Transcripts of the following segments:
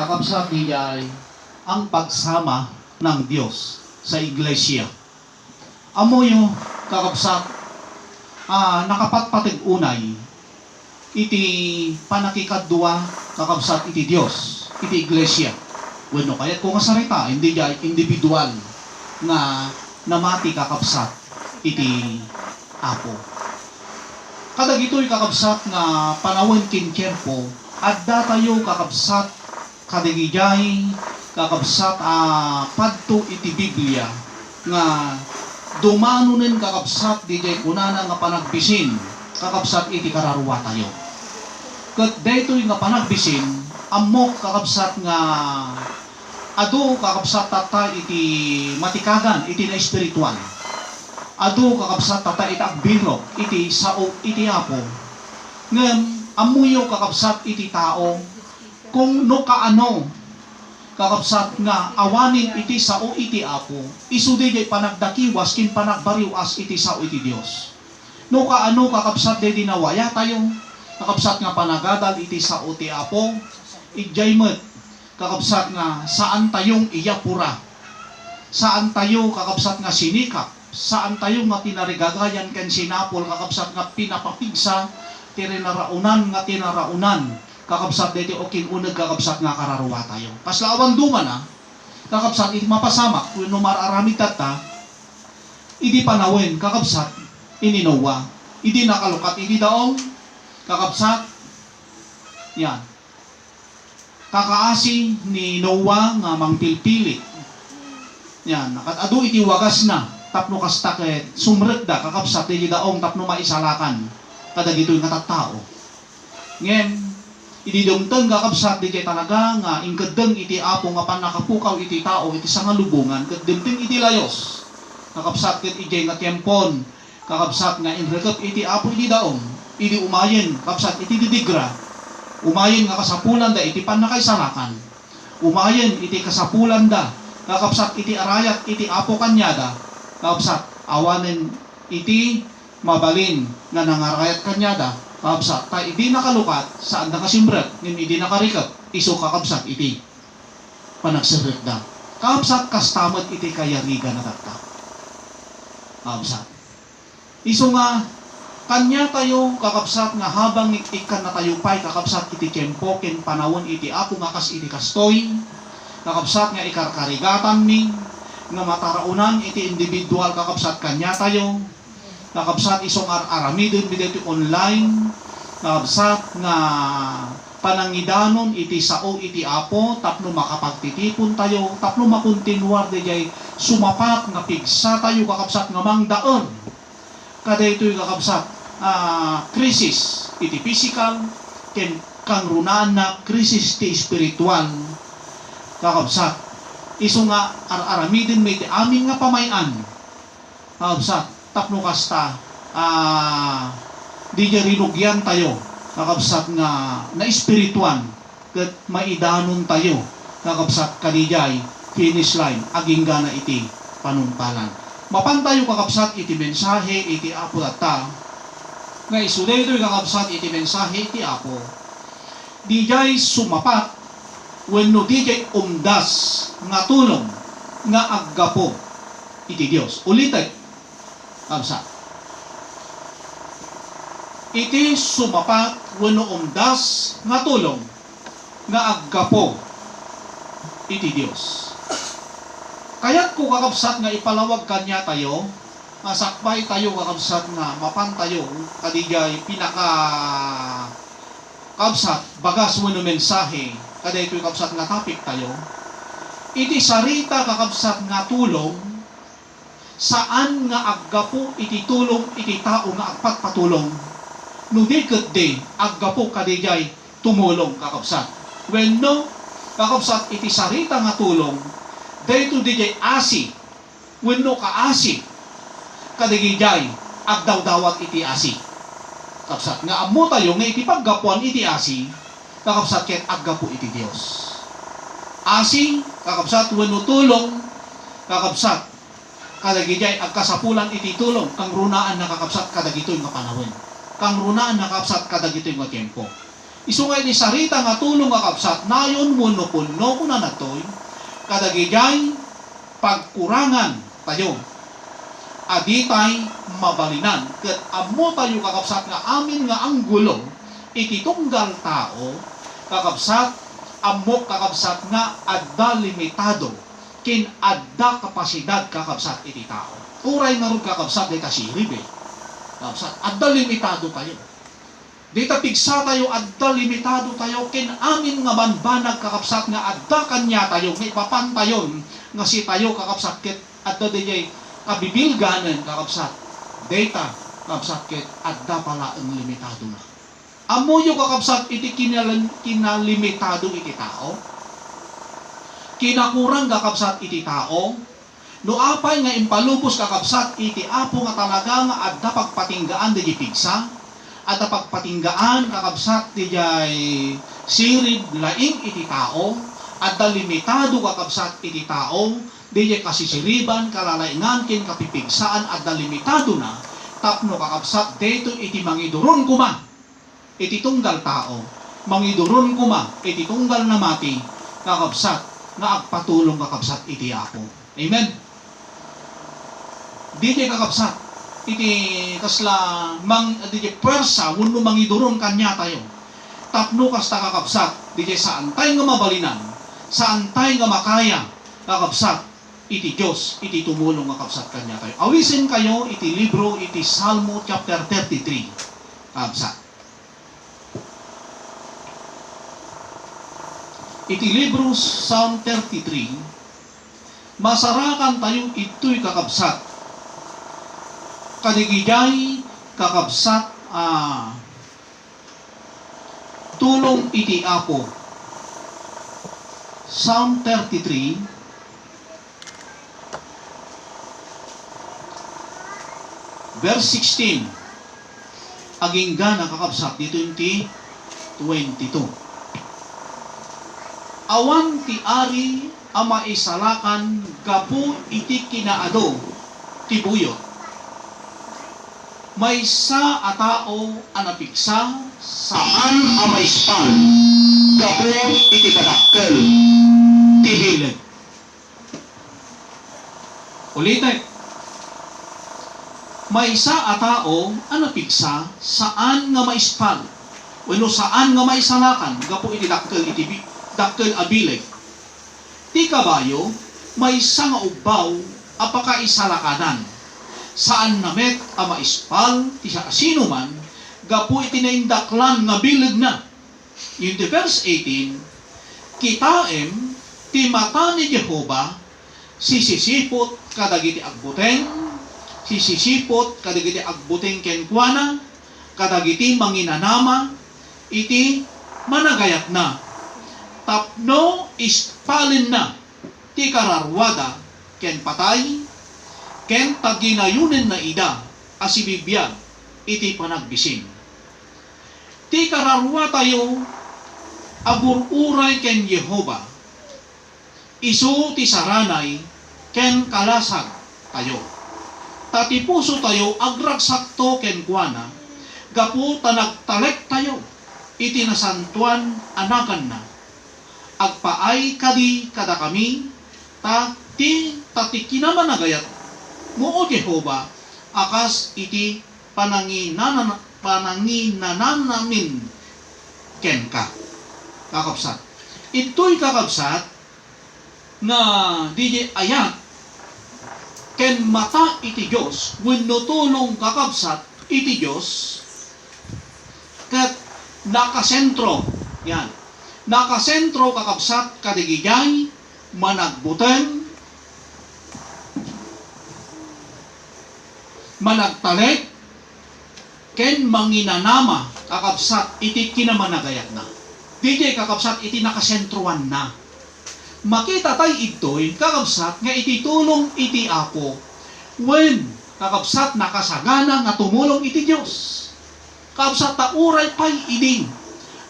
kakabsat niya ay ang pagsama ng Diyos sa iglesia. Amo yung kakabsat nakapatpatig unay iti panakikadwa kakabsat iti Diyos, iti iglesia. Bueno, kaya kung asarita, hindi diya individual na namati kakabsat iti Apo. Kadag ito'y kakabsat nga panawin kinkyempo at datayo kakabsat kadigijay kakabsat padto iti Biblia nga dumanunin kakabsat dijay kunana nga panagbisin kakabsat iti kararwa tayo. Kat daytoy nga panagbisin amok kakabsat nga adu kakabsat tata iti matikagan iti na espiritual. Adu kakabsat tata iti agbiro iti sao iti Apo. Ngem amuyo kakabsat iti tao kung no kaano kakabsat nga awanin iti sao iti Apo isude jay panagdakiwas kin panagbariwas iti sao iti Dios. No kaano kakabsat de dinawaya tayo kakabsat nga panagadal iti sao iti Apo ijay met kakabsat nga saan tayong iyapura, saan tayo kakabsat nga sinikap, saan tayo nga tinarigagayan ken sinapol kakabsat nga pinapapigsa tirinaraunan nga tinaraunan kakabsat deti okin uneg kakabsat nga kararwa tayo. Kaslaawan duman kakabsat iti mapasamak wenno mararami tata idi panawin kakabsat ininowa idi nakalukat idi daong kakabsat yan kakaasi ni Noah nga mangpilpilit. Yan, nakatado iti wagas na, tapno kasta ket sumrek da, kakabsat iti daong tapno maisalakan, kadag ito'y natattao. Ngem, iti dumteng kakabsat di kay talaga nga ingkedeng iti Apo nga panakapukaw iti tao iti sangalubungan, ket dumteng iti layos. Kakabsat ket iti nga tiempon, kakabsat nga inrekep iti Apo iti daong, iti umayen, kakabsat iti didigra, umayen nga kasapulan da iti panakaisalakan. Umayen iti kasapulan da kakabsat iti arayat iti Apo kanyada. Kakabsat awanen iti mabalin nga nangarayat kanyada. Kakabsat ta iti nakalukat saan nakasimret ngem iti nakarikep isu kakabsat iti panagsirret da. Kakabsat kastamet iti kayariga na tatta. Kakabsat isu nga kanya tayo kakabsat nga habang ikan na tayo pa'y kakabsat iti tiempo ken panawon iti Apo nga kas iti kastoy kakabsat nga ikarkarigatan ni nga mataraunan iti individual kakabsat kanya tayo kakabsat isong aramidin bideti online kakabsat nga panangidanon iti sao iti Apo tapno makapagtitipon tayo tapno makontinuar dijay sumapak nga pigsa tayo kakabsat nga mangdaon kada ito'y kakabsat krisis iti physical ken kang runaan na krisis ti spiritual kakabsat iso nga aramidin may ti amin nga pamayan kakabsat tapno kasta di rinugyan tayo kakabsat nga na espirituan ket maidanon tayo kakabsat kadijay finish line aging gana iti panungpalan. Mapantayo kakabsat iti mensahe iti Apo data nga isuday ito'y kakabsat iti mensahe iti Apo dijay sumapat wenno dijay umdas nga tulong nga aggapo iti Dios. Ulitin kakabsat iti sumapat wenno umdas nga tulong nga aggapo iti Dios. Kaya't ko kakabsat nga ipalawag kanya tayo, masakbay tayo kakabsat nga mapantayo, kadigay pinaka kabsat, bagas mo no mensahe, kada ito'y kakabsat nga topic tayo, iti sarita kakabsat nga tulong, saan nga aggapo iti tulong iti tao nga agpatpatulong, no di ket de aggapo kadigay tumulong kakabsat. When no, kakabsat iti sarita nga tulong, dayto dijay asi wenno kaasi kadigijay agdawdawat iti asi kakabsat nga ammo tayo nga iti paggapuan iti asi kakabsat ket aggapo iti Dios. Asi kakabsat wenno tulong kakabsat kadagijay agkasapulan iti tulong kang runaan na kakabsat kadagitoy nga panahon kang runaan na kakabsat kadagitoy nga tiempo Isungay ni sarita nga tulong kakabsat, nayon muno-puno ko na natoy, kadagigay pagkurangan tayo. Aditay mabalinan. Ket amo tayo kakabsat nga amin nga ang gulo, iti tunggal tao, kakabsat, amok kakabsat nga adda limitado, kin adda kapasidad kakabsat iti tao. Uray nga ron kakabsat, dita sirib kakabsat, adda limitado tayo. Dita pigsa tayo, adda limitado tayo, kin amin nga banbanag kakabsat nga adda kanya tayo, nga ipapantayon nga si tayo kakabsat, ket adda dijay kabibilganan kakabsat, data kakabsat, ket adda pala ang limitado na. Amo yung kakabsat iti kinalimitado iti tao, kinakurang kakabsat iti tao, no apay nga impalubos kakabsat iti apo nga talaga nga adda pagpatinggaan di pigsa, adda pagpatinggaan kakabsat di sirib laing iti tao, adda limitado kakabsat iti tao, di kasisiriban, kalalaingan, kin kapipigsaan, adda limitado na, tapno kakabsat deto iti mangiduron kuma, iti tunggal tao, mangiduron kuma, iti tunggal na mati, kakabsat, nga agpatulong kakabsat iti apo. Amen? Di kakabsat, iti kasla, di pwersa, wano mangiduron kanya tayo, tapno kasta kakabsat, di saan tayo nga mabalinan, saan tayo nga makaya, kakabsat, iti Diyos, iti tumulong nga kakabsat kanya tayo. Awisin kayo, iti libro, iti Salmo chapter 33, kakabsat. Iti libro Psalm 33, masarakan tayo ito'y kakabsat. Kadigijay kakabsat tulong iti apo. Psalm 33, verse 16. Aging gana kakabsat dito yung 22. Awan ti ari ama isalakan gapu iti kinaado ti buyot. May sa atao anapigsa saan ama ispan gapu iti kadakkel ti bileg. Ulitin. May sa atao anapigsa saan nga maispal wenno saan nga maisalakan gapu iti dakkel abileg. Ti kabayo may isa nga ubaw apaka isalakanan saan namet a maispal ti sino man gapu iti naindaklan nga bileg na. Yung ti verse 18, kitaem ti mata ni Jehova sisisipot kadagiti agbuteng, sisisipot kadagiti agbuteng kenkwana, kadagiti manginanama iti managayat na. Tapno ispalin na ti kararwada ken patay ken taginayunen na ida asibibiyag iti panagbising. Ti kararwa tayo abururay ken Jehova, isu ti saranay ken kalasag tayo. Tati puso tayo agragsakto ken kuana gapu tanagtalek tayo iti nasantuan anagan na. Agpaay kadi kada kami tati kinamanagayat mo o Jehova akas iti pananginanan namin ken ka kakabsat. Ito'y kakabsat nga di ayat ken mata iti Diyos wenno tulong kakabsat iti Diyos ket nakasentro yan. Nakasentro kakabsat kadigigay managbuteng, managtalek, ken manginanama kakabsat iti kinamanagayat na. DJ kakabsat iti nakasentroan na. Makita tayo ito'y kakabsat nga iti tulong iti apo when kakabsat nakasagana nga tumulong iti Diyos. Kakabsat tauray pa'y iding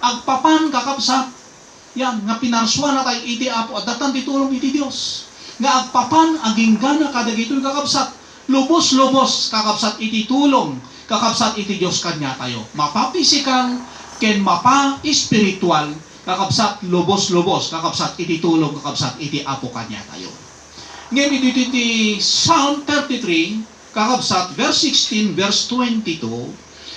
agpapan kakabsat yan, nga pinarswa na tayo iti apo at datan ditulong iti Diyos. Nga agpapan, aging gana kadagito'y kakabsat. Lubos-lubos kakabsat iti tulong, kakabsat iti Diyos kanya tayo. Mapapisikal, ken mapa espiritual kakabsat lubos-lubos kakabsat iti tulong kakabsat iti apo kanya tayo. Ngayon iti Psalm 33 kakabsat verse 16 verse 22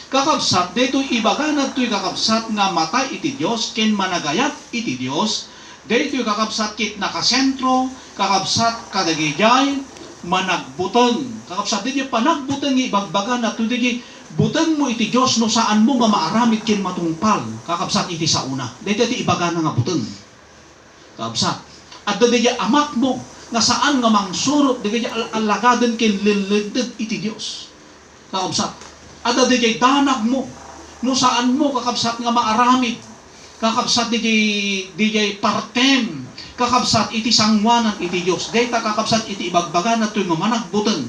kakabsat daytoy ibaganad toy kakabsat nga matay iti Dios ken managayat iti Dios daytoy kakabsat kit nakasentro kakabsat kadagijay managbuteng kakabsat daytoy panagbuteng ibagbaganad toy daytoy buteng mo iti Dios no saan mo nga maaramid ken matungpal kakabsat iti sauna daytoy iti ibagana nga buteng kakabsat at daytoy amak mo nga saan nga mangsurot daytoy alagaden ken linlended iti Dios kakabsat at daytoy danag mo no saan mo kakabsat nga maaramid kakabsat daytoy partem kakabsat iti sangwanan iti Dios dayta kakabsat iti ibagbagana toy nga managbuteng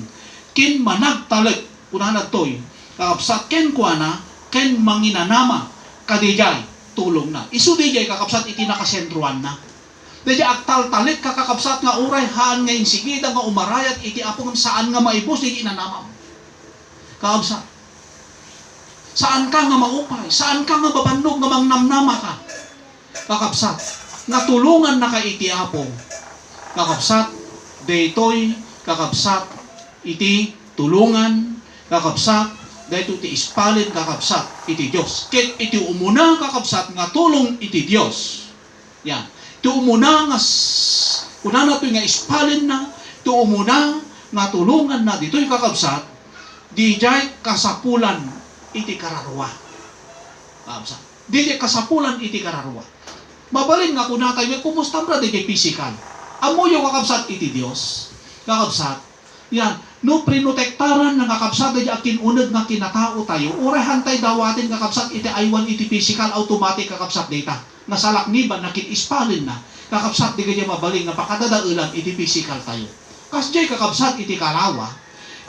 ken managtaleg kunana toy kakabsat ken kuana ken manginanama kadijay tulong na isu dijay kakabsat iti nakasentruan na dijay agtaltalit kakabsat nga uray haan nga insigida nga umarayat iti apo saan nga maibos iti inanama kakabsat saan ka nga maupay saan ka nga babandog nga mangnamnama ka kakabsat nga tulungan na ka iti apo kakabsat daytoy kakabsat iti tulungan kakabsat dahito iti ispalin kakabsat iti Dios ket iti umuna kakabsat nga tulong iti Dios yan iti umuna nga kunana toy nga ispalin na iti umuna nga tulungan na ditoy kakabsat dijay kasapulan iti kararwa kakabsat dijay kasapulan iti kararwa mabalin nga kunatay nga kumusta bra dijay physical amuyo kakabsat iti Dios kakabsat yan no prinotektaran nga kakabsat di akin uneg nga kinatao tayo urahan tay dawatin kakabsat iti aywan iti physical automatic kakabsat data nga salakniban na kinispalin na kakabsat di kanya mabaling nga pakadadaulan iti physical tayo kasjay kakabsat iti karawa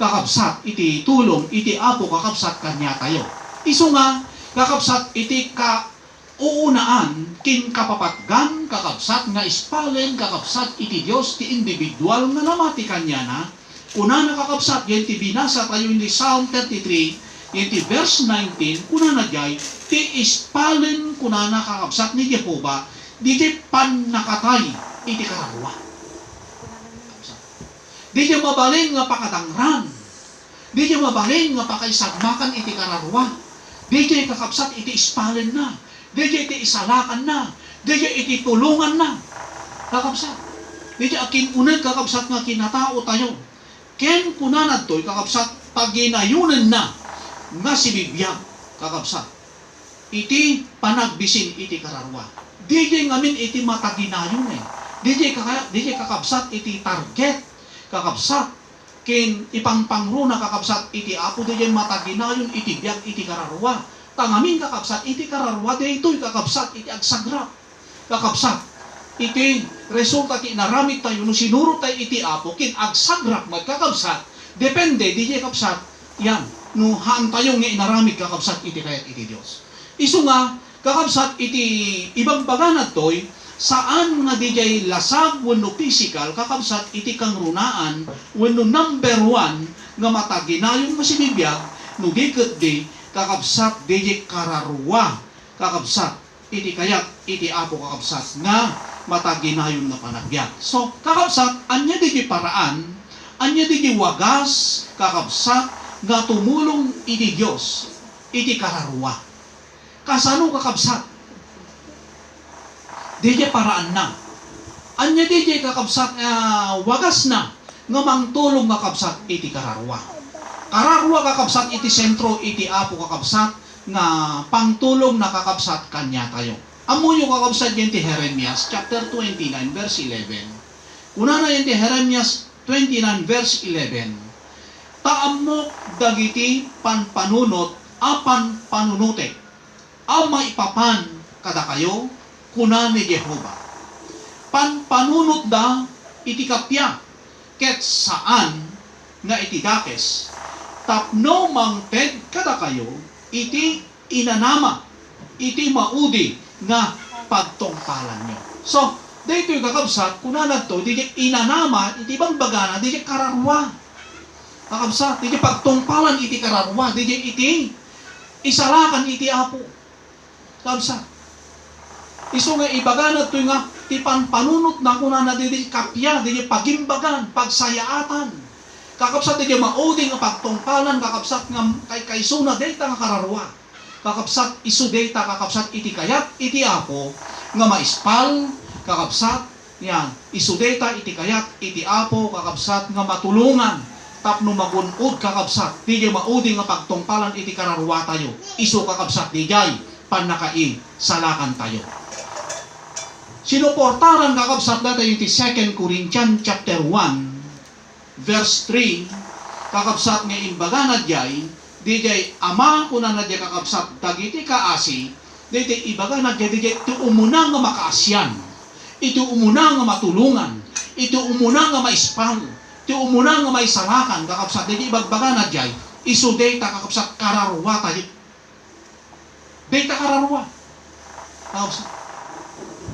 kakabsat iti tulong iti apo kakabsat kanya tayo isu nga kakabsat iti uunaan kin kapapatgan kakabsat nga ispalin kakabsat iti Dios ti individual nga namati kanya na kuna nakakabsat yan ti binasa tayo in Psalm 33 yan ti verse 19 kuna na jay ti ispalin kuna nakakabsat ni Jehova di ti pan nakatay iti kararwa di ti mabaling nga pakadangran di ti mabaling nga pakaisagmakan iti kararwa di ti kakabsat iti ispalin na di ti iti isalakan na di ti iti tulungan na kakabsat di ti akin uneg kakabsat nga kinatao tayo ken kunanad toy kakabsat paginayunan na nga si bibiyag kakabsat iti panagbisin iti kararwa DJ ngamin iti mataginayon DJ kakabsat iti target kakabsat ken ipangpangruna kakabsat iti apo DJ mataginayon iti biyag iti kararwa tangamin kakabsat iti kararwa daytoy kakabsat iti agsagrap kakabsat iti resulta ti naramit tayo no sinuro tayo iti apo kin agsagrak magkakabsat depende di kakabsat yan no haan tayo nga inaramit kakabsat iti kayat iti Dios isu nga kakabsat iti ibang baganad toy saan nga DJ lasag wenno physical kakabsat iti kangrunaan wenno number 1 nga mataginayon masibibiyag no giket di kakabsat DJ kararwa kakabsat iti kayat iti apo kakabsat nga mataginayon na panagbiag. So, kakabsat, anya di paraan, anya di wagas, kakabsat, nga tumulong iti Dios, iti kararwa. Kasano kakabsat? Di paraan na. Anya di kakabsat, wagas na, nga mangtulong kakabsat, iti kararwa. Kararwa kakabsat, iti sentro, iti apo kakabsat, nga pangtulong na kakabsat kanya tayo. Amuyo kakabsat yan ti Jeremias chapter 29 verse 11. Una na yan ti Jeremias 29 verse 11. Taamok dagiti panpanunot apan panunutek. Maipapan kada kayo kuna ni Jehova. Panpanunot da iti kapya ket saan nga iti dakes. Tapno mangted kada kayo iti inanama iti maudi nga pagtungpalan nyo. So, dito yung kakabsat, kunanad to, di inanama, iti bang bagana, di kararwa. Kakabsat, di pagtungpalan iti kararwa, di iti isalakan iti apo. Kakabsat. Iso nga ibaganat to nga ti panunot na kuna na di kapya, di pagimbagan, pagsayaatan. Kakabsat di mauding nga pagtungpalan, kakabsat nga kay suna data nga kararwa. Kakabsat isu data, kakabsat iti kayat, iti apo, nga maispal, kakabsat, yan, isu data, iti kayat, iti apo, kakabsat nga matulungan, tapno magunod kakabsat, di mauding nga pagtungpalan, iti kararwa tayo. Isu kakabsat di jay, panakai, salakan tayo. Sinuportaran kakabsat data yung 2 Corinthians chapter 1 verse 3 kakabsat nga imbaga na jay di jay ama kuna na jay kakabsat dagiti kaasi di jay ibaga na jay di jay ito umuna nga makaasyan, ito umuna nga matulungan, ito umuna nga maispal, ito umuna nga maisalakan kakabsat di jay ibagbaga na jay iso data kakabsat kararwa tayo data kararwa kakabsat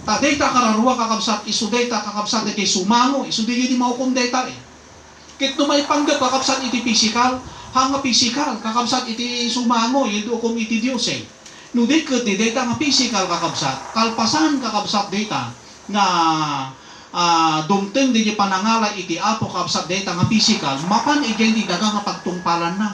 ta data kararwa kakabsat isu data kakabsat iti sumango isu di maukom data kit no may panggap kakabsat iti physical hanga physical kakabsat iti sumango indo kom iti Dios no di ket di data nga physical kakabsat kalpasan kakabsat data nga dumteng di panangala iti apo kakabsat data nga physical mapan iti daga nga pagtungpalan na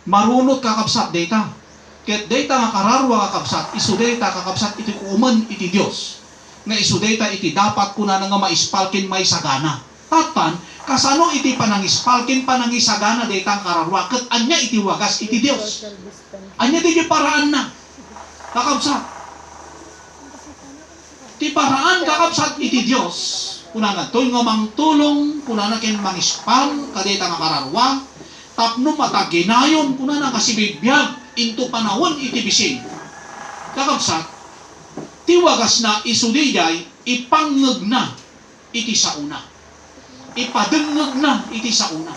marunot kakabsat data. Ket data nga kararwa kakabsat, isu data kakabsat iti kuuman iti Dios. Nga isu data iti dapat kuna nga maispalkin may sagana. Tatan, kasano iti panangispalkin panangisagana data kararwa, ket anya iti wagas iti Dios. Anya di paraan na. Kakabsat. Ti paraan kakabsat iti Dios. Kuna nga toy nga mangtulong, kuna na ken mangispal kadeta nga kararwa, tapno mataginayon kuna na kasibibiyag into panahon iti bisig. Kakabsat, tiwagas na isudiyay, ipangeg na iti sauna. Ipadengeg na iti sauna.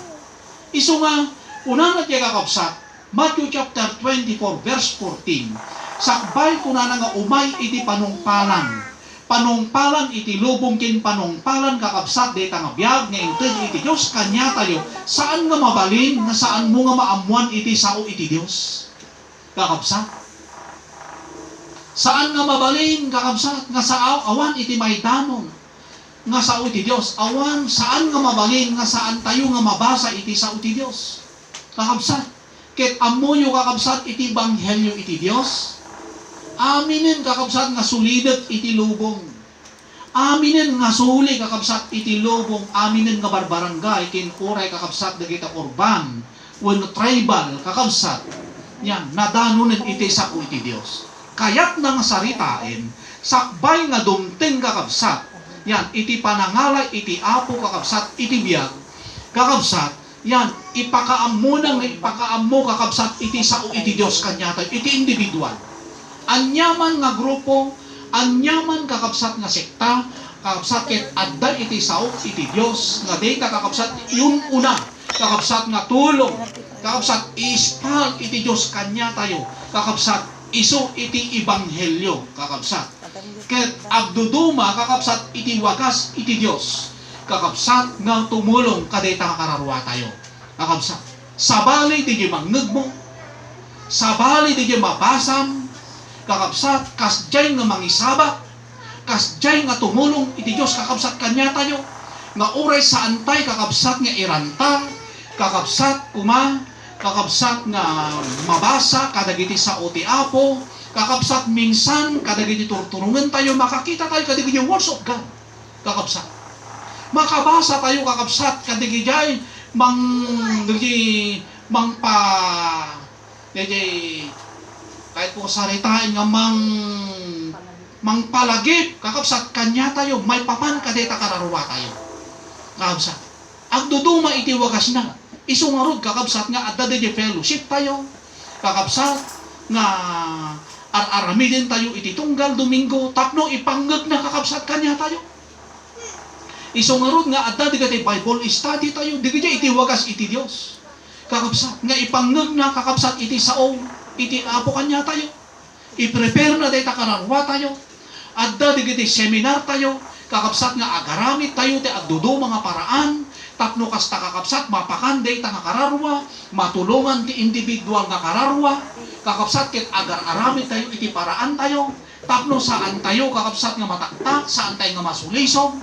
Isu nga, una na tiya kakabsat, Matthew chapter 24 verse 14, sakbay kuna na nga umay iti panungpalan. Panungpalan iti lubong kin panungpalan kakabsat deta nga biag nga inted iti Dios kanya tayo. Saan nga mabalin nga saan mo nga maamuan iti sao iti Dios? Kakabsat. Saan nga mabalin kakabsat nga sa awan iti maydanon nga sao iti Dios? Awan saan nga mabalin nga saan tayo nga mabasa iti sao iti Dios? Kakabsat. Ket amoyo kakabsat iti banghelyo iti Dios. Aminin kakabsat nga sulidet iti lubong. Aminin nga suli kakabsat iti lubong. Aminin nga barbarangay kin oray kakabsat dagita urban wenno tribal kakabsat. Yan, nadanunin iti sao iti Dios. Kayat na nga saritain, sakbay nga dumteng kakabsat, yan, iti panangalay, iti apo kakabsat, iti biyag, kakabsat, yan, ipakaammo kakabsat, iti sao iti Dios kanyata, iti individual. Anyaman nga grupo, anyaman kakabsat nga sekta, kakabsat ket adda iti sao iti Dios, nga data kakabsat, yun una, kakabsat nga tulong, kakabsat ispal iti Dios kanya tayo, kakabsat isu iti ibanghelyo, kakabsat ket agduduma kakabsat iti wagas iti Dios, kakabsat nga tumulong kadeta nga kararwa tayo, kakabsat sabali ti mangngeg mo, sabali ti mabasam, kakabsat kasjay nga mangisaba, kasjay nga tumulong iti Dios kakabsat kanya tayo, nga oray sa antay kakabsat nga iranta, kakabsat kakabsat nga mabasa kadagiti sa oti apo, kakabsat minsan kadagiti turturungan tayo, makakita tayo kadagiti words of God, kakabsat makabasa tayo kakabsat kadagiti kahit po saritain nga mangpalagip, kakabsat kanya tayo, may papan kadeta kararwa tayo, kakabsat agduduma iti wagas na isungarod kakabsat nga adda di fellowship tayo, kakabsat nga aramidin tayo iti tunggal Domingo, tapno ipanggeg na kakabsat kanya tayo, isungarod nga adda di Bible study tayo, di iti wagas iti Dios, kakabsat nga ipanggeg na kakabsat iti sao iti apo kanya tayo, i-prepare na dayta kararwa tayo, adda di seminar tayo, kakabsat nga agaramit tayo ti agdudo mga paraan, Tapno kasta kakabsat, mapakanday ta nga kararwa, matulungan ti individual nga kararwa, kakabsat kit agar aramid tayo, iti paraan tayo, tapno saan tayo, kakabsat nga mataktak, saan tayo nga masulisog,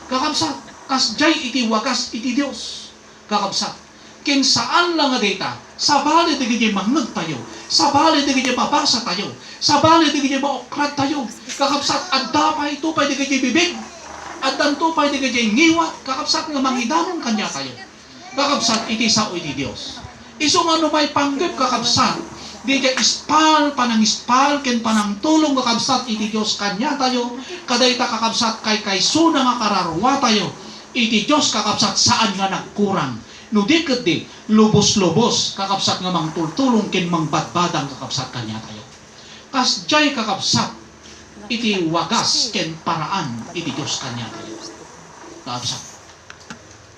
kakabsat, kasjay iti wagas iti Dios, kakabsat, kin saan lang nga data, sabali di ganyan mangag tayo, sabali di ganyan mabasa tayo, sabali di ganyan maokrat tayo, kakabsat, adda pa ito pa di ganyan bibig, at danto pa di ganyan ngiwat, kakabsat nga mangidanon kanya tayo. Kakabsat, iti sao iti Diyos. Iso nga no may panggap kakabsat, di kay ispal, panang ispal, ken panang tulong kakabsat, iti Diyos kanya tayo, kadayta kakabsat, kay suna nga kararwa tayo, iti Diyos kakabsat, saan nga nagkurang. No di di, lubos-lubos, kakabsat nga mang tultulong, ken mang badbadang kakabsat kanya tayo. Kasjay kakabsat, iti wagas ken paraan iti Diyos kanya tayo. Kakabsat.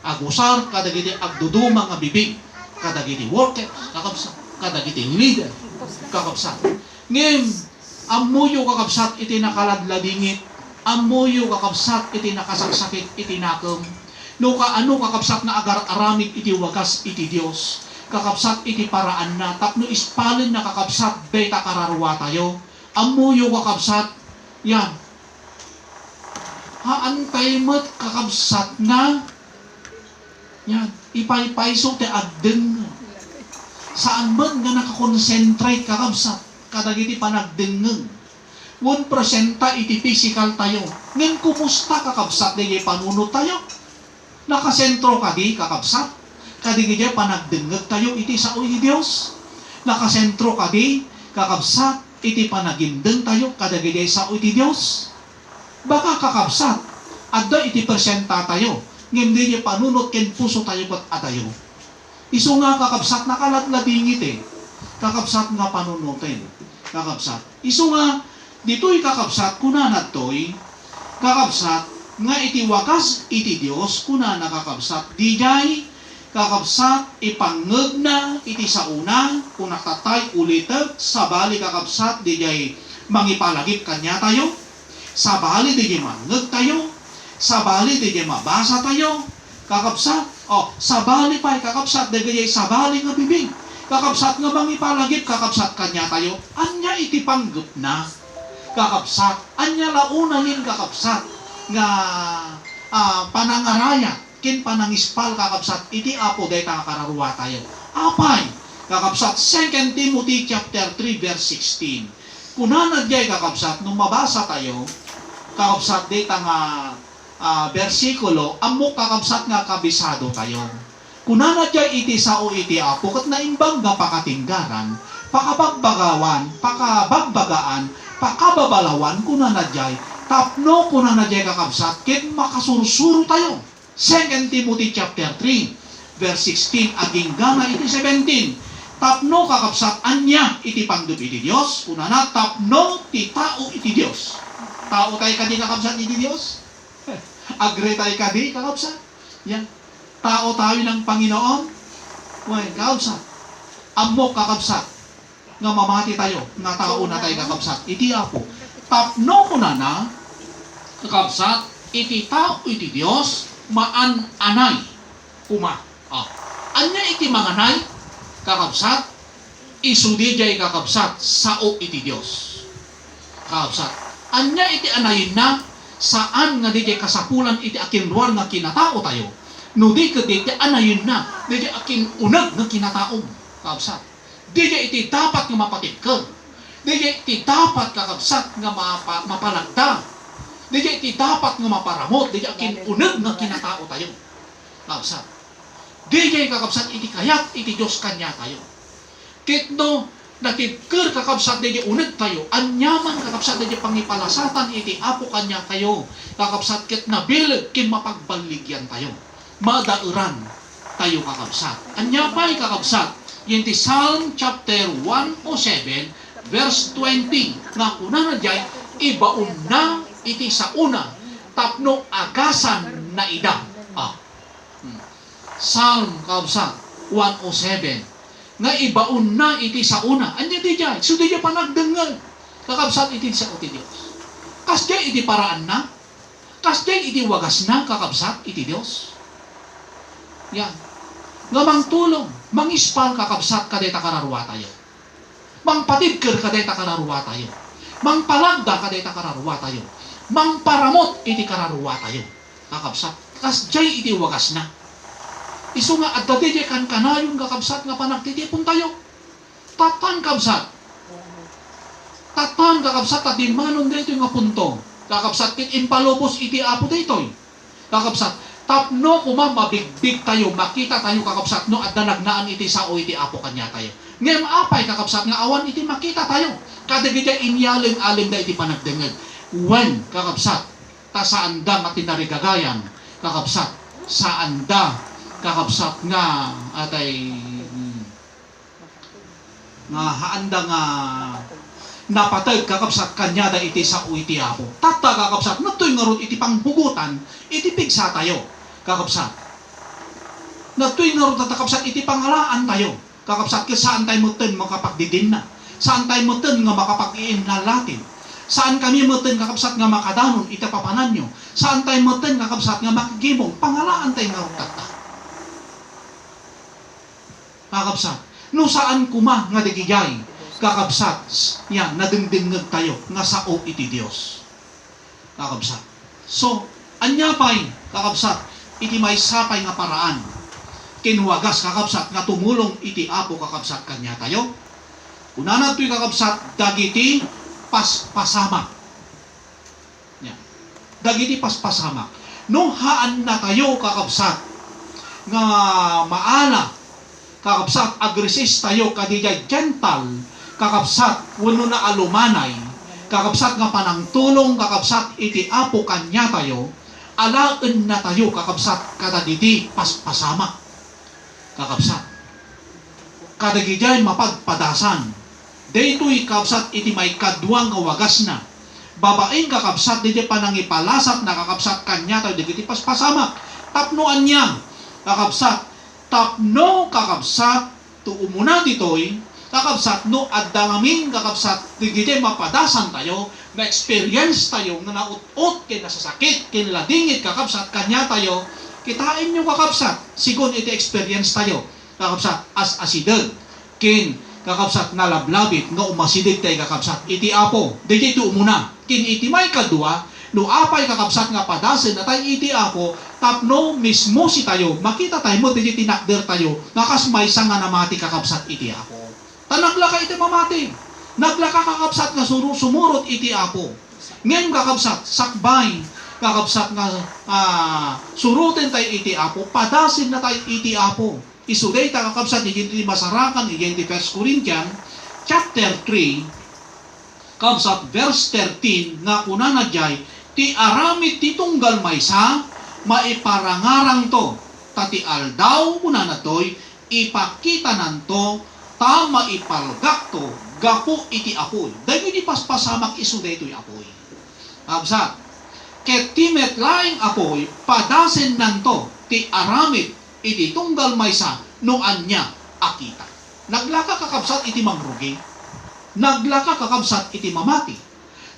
Agusar kadagiti agduduma nga bibig, kadagiti worker, kakabsat, kadagiti leader, kakabsat. Ngem amuyo kakabsat iti nakaladladingit, amuyo kakabsat iti nakasaksakit iti nakem. No kaano kakabsat na agar-aramid iti wagas iti Dios. Kakabsat iti paraan na tapno ispalin na kakabsat beta kararwa tayo. Amuyo kakabsat yan. Haantay mo't kakabsat na yan. Ipay-payso te agdeng. Saan man nga nakakonsentrate kakabsat kadagiti panagdengeng. 1% iti physical tayo. Ngayon kumusta kakabsat di panunod tayo? Nakasentro kadi kakabsat. Kadagiti panagdengeg tayo iti sao iti Dios. Nakasentro kadi kakabsat iti panagindeng tayo kadagiti sao iti Dios. Baka kakabsat adda iti persenta tayo ngem di panunot ken puso tayo ket adayo. Isu nga kakabsat nakaladladingit kakabsat nga panunutin kakabsat. Isu nga ditoy kakabsat kunana toy kakabsat nga iti wagas iti Dios kunana kakabsat dijay kakabsat ipangeg na iti sauna kuna tatay ulitek sabali kakabsat dijay mangipalagip kanya tayo, sabali dijay mangeg tayo, sabali dijay mabasa tayo, kakabsat sabali pa kakabsat dijay sabali nga bibig, kakabsat nga mangipalagip kakabsat kanya tayo, anya iti panggep na kakabsat, anya launahin kakabsat nga panangarayat kin panangispal kakabsat iti apo dayta kararwa tayo. Apay kakabsat 2 Timothy chapter 3 verse 16. Kunana jay kakabsat nung mabasa tayo kakabsat dayta nga bersikulo ammo kakabsat nga kabisado tayo. Kunana jay iti sao iti apo ket naimbang nga pakatinggaran, pakabagbagawan, pakabagbagaan, pakababalawan kunana jay tapno kunana jay kakabsat ket makasursuro tayo. 2 Timothy chapter 3 verse 16 aging gana iti 17. Tapno kakabsat anya iti panggep iti Dios, kunana tapno ti tao iti Dios. Tao tayo kadi kakabsat iti Dios? Agre tayo kadi kakabsat? Yan. Tao tayo ng Panginoon? Well, kakabsat. Amok kakabsat. Nga mamati tayo, nga tao na tayo kakabsat. Iti apo. Tapno kunana kakabsat iti tao iti Dios maan-anay kuma. Anya iti manganay kakabsat isudi jay kakabsat sao iti Dios. Kakabsat anya iti anayin na saan nga di jay kasapulan iti akinruar nga kinatao tayo. No di ket iti anayin na di jay akin uneg nga kinataom. Kakabsat di jay iti dapat nga mapatikker. Di jay iti dapat kakabsat nga mapalagda. Di iti dapat nga maparamot, di akin uneg nga kinatao tayo. Kakabsat. Di kakabsat iti kayat iti Dios kanya tayo. Kitno nakikir kakabsat di uneg tayo, anyaman kakabsat di pangipalasatan iti apo kanya tayo. Kakabsat ket nabileg kin mapagbaligyan tayo. Madauran tayo kakabsat. Anyapay kakabsat, iti Psalm chapter 107 verse 20 nga kunana jay ibaon na iti sa una tapno agasan na ida. Psalm kakabsat 107 nga ibaon na iti sa una. Anya di jay so di jay panagdengal kakabsat iti sa iti Dios. Kasjay iti paraan na, kasjay iti wagas na kakabsat iti Dios. Yan. Nga mangtulong, mangispal kakabsat kadeta kararwa tayo. Mangpatibker kadeta kararwa tayo. Mangpalagda kadeta kararwa tayo. Mangparamot iti kararwa tayo. Kakabsat. Kas jay iti wagas na. Isu nga at dati kan kanayon kakabsat nga panagtitipon tayo. Tatan kabsat. Tatan kakabsat at manon dito nga punto. Kakabsat kit impalubos iti apo ditoy. Kakabsat. Tapno kuma mabigbig tayo, makita tayo kakabsat no at danagnaan iti sao iti apo kanya tayo. Ngem apay kakabsat nga awan iti makita tayo. Kada gita inyaling-aling da iti panagdengeg. When kakabsat ta saan da matinarigagayan kakabsat saan da kakabsat nga atay nga haanda nga napatag kakabsat kanya da iti sao iti apo. Tata kakabsat natoy nga ron iti panghugutan iti pigsa tayo. Kakabsat. Natoy nga ron kakabsat iti pangalaan tayo. Kakabsat kaya saan tayo mutin makapagdidin na. Saan tayo mutin nga makapag-iinalatin. Saan kami mutin kakabsat nga makadanon iti papanan nyo. Saan tayo mutin kakabsat nga makigimong pangalaan tayo nga ron tata. Kakabsat. No saan kuma nga digigay kakabsat. Yan, nadingdingag tayo nga sao iti Dios. Kakabsat. So, anya pa'y kakabsat iti may sapay nga paraan kinwagas kakabsat nga tumulong iti apo kakabsat kanya tayo. Unana to'y kakabsat dagiti paspasamak. Yan. Dagiti paspasamak. No haan na tayo kakabsat nga maala kakabsat agresis tayo kadijay gentle kakabsat wano na alumanay kakabsat nga panangtulong kakabsat iti apo kanya tayo alaan na tayo kakabsat kadagiti paspasamak kakabsat kadagijay mapagpadasan daytoy kakabsat iti may kadwang nga wagas na babaeng kakabsat diti panangipalasat na kakabsat kanya tayo digiti paspasamak tapnoan niya kakabsat tapno kakabsat tuumuna ditoy kakabsat no addangamin kakabsat digiti mapadasan tayo na experience tayo na naut-ut kin nasasakit kin ladingit kakabsat kanya tayo kitain nyo kakabsat sigon iti experience tayo kakabsat as asideg kin kakabsat nalablabit nga umasidig tayo kakabsat iti apo digiti umuna kin iti may kadua no apay kakabsat nga padasen na tayo iti apo tapno mismo si tayo makita tayo mo digiti tinakder tayo nakas may nga namati kakabsat iti apo tanaglaka iti mamati naglaka kakabsat nga sumurot iti apo ngayon kakabsat sakbay kakabsat nga surutin tayo iti apo padasin na tayo iti apo isuday ta kakabsat iti masarakan iti 1 Corinthians chapter 3 kakabsat verse 13 nga kuna na jay ti aramid ti tunggal maysa maiparangarang to tati aldaw kuna na toy ipakita nanto ta maipalgak to gapo iti apoy. Dahil di paspasamak iso da ito'y apoy. Absat, ket timet laing apoy, padasen nanto ti aramid iti tunggal maysa no anya akita. Naglaka kakabsat iti mangrugi. Naglaka kakabsat iti mamati.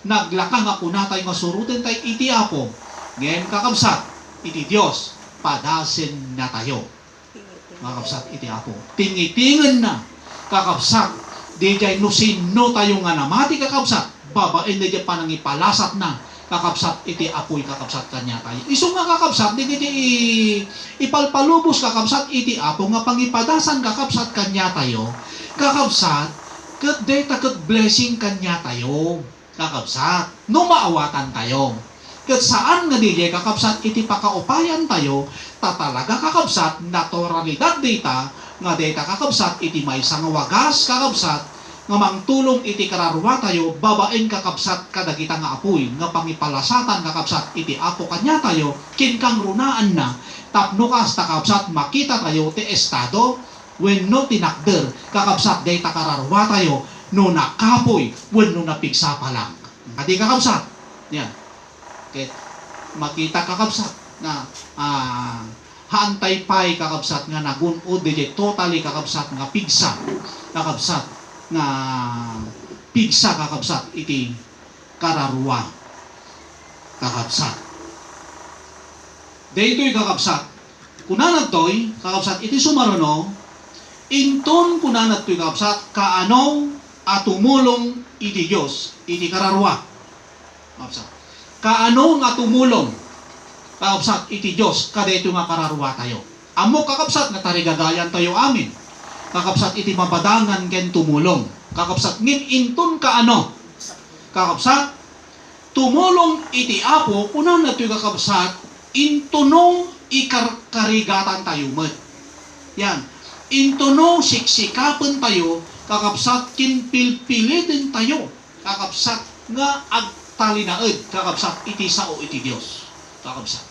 Naglaka nga kunatay nga suruten tay iti apo. Ngayon kakabsat iti Dios padasen na tayo. Kakabsat iti apo. Tingitingan na kakabsat dijay no sino tayo nga namati kakabsat babaen dijay panangipalasat na kakabsat iti apoy kakabsat kanya tayo. Isu nga kakabsat dijay ipalpalubos kakabsat iti apo nga pangipadasan kakabsat kanya tayo. Kakabsat ket data ket blessing kanya tayo. Kakabsat no maawatan tayo. Ket saan nga dijay kakabsat iti pakaupayan tayo tatalaga kakabsat naturalidad data nga data kakabsat iti maysa nga wagas kakabsat nga mangtulong iti kararwa tayo babaeng kakabsat kadagita nga apoy nga pangipalasatan kakabsat iti apo kanya tayo kinkang runaan na tapno kas kakabsat makita tayo ti estado wenno tinakder kakabsat data kararwa tayo no nakapoy wenno napigsa pa lang adi kakabsat yan okay. Makita kakabsat na haantay pay kakabsat nga nagunod di totally kakabsat nga pigsa kakabsat nga pigsa kakabsat iti kararwa kakabsat daytoy kakabsat Kunanad to'y, kakabsat, iti sumaruno, inton kunanad to'y kakabsat, kaano at tumulong iti Diyos, iti kararwa. Kakabsat. Kaano nga tumulong, kakabsat, iti Diyos, kada ito nga kararwa tayo. Amo kakabsat, nga tarigagayan tayo amin. Kakabsat, iti mabadangan ken tumulong. Kakabsat, ngin inton kaano, kakabsat, tumulong iti Apo, kunanad to'y kakabsat, intunong ikarigatan tayo met. Yan. Intunong siksikapen tayo, kakabsat, kinpilpiliten tayo, kakabsat, nga agtalinaed, kakabsat, iti sao iti Diyos. Kakabsat.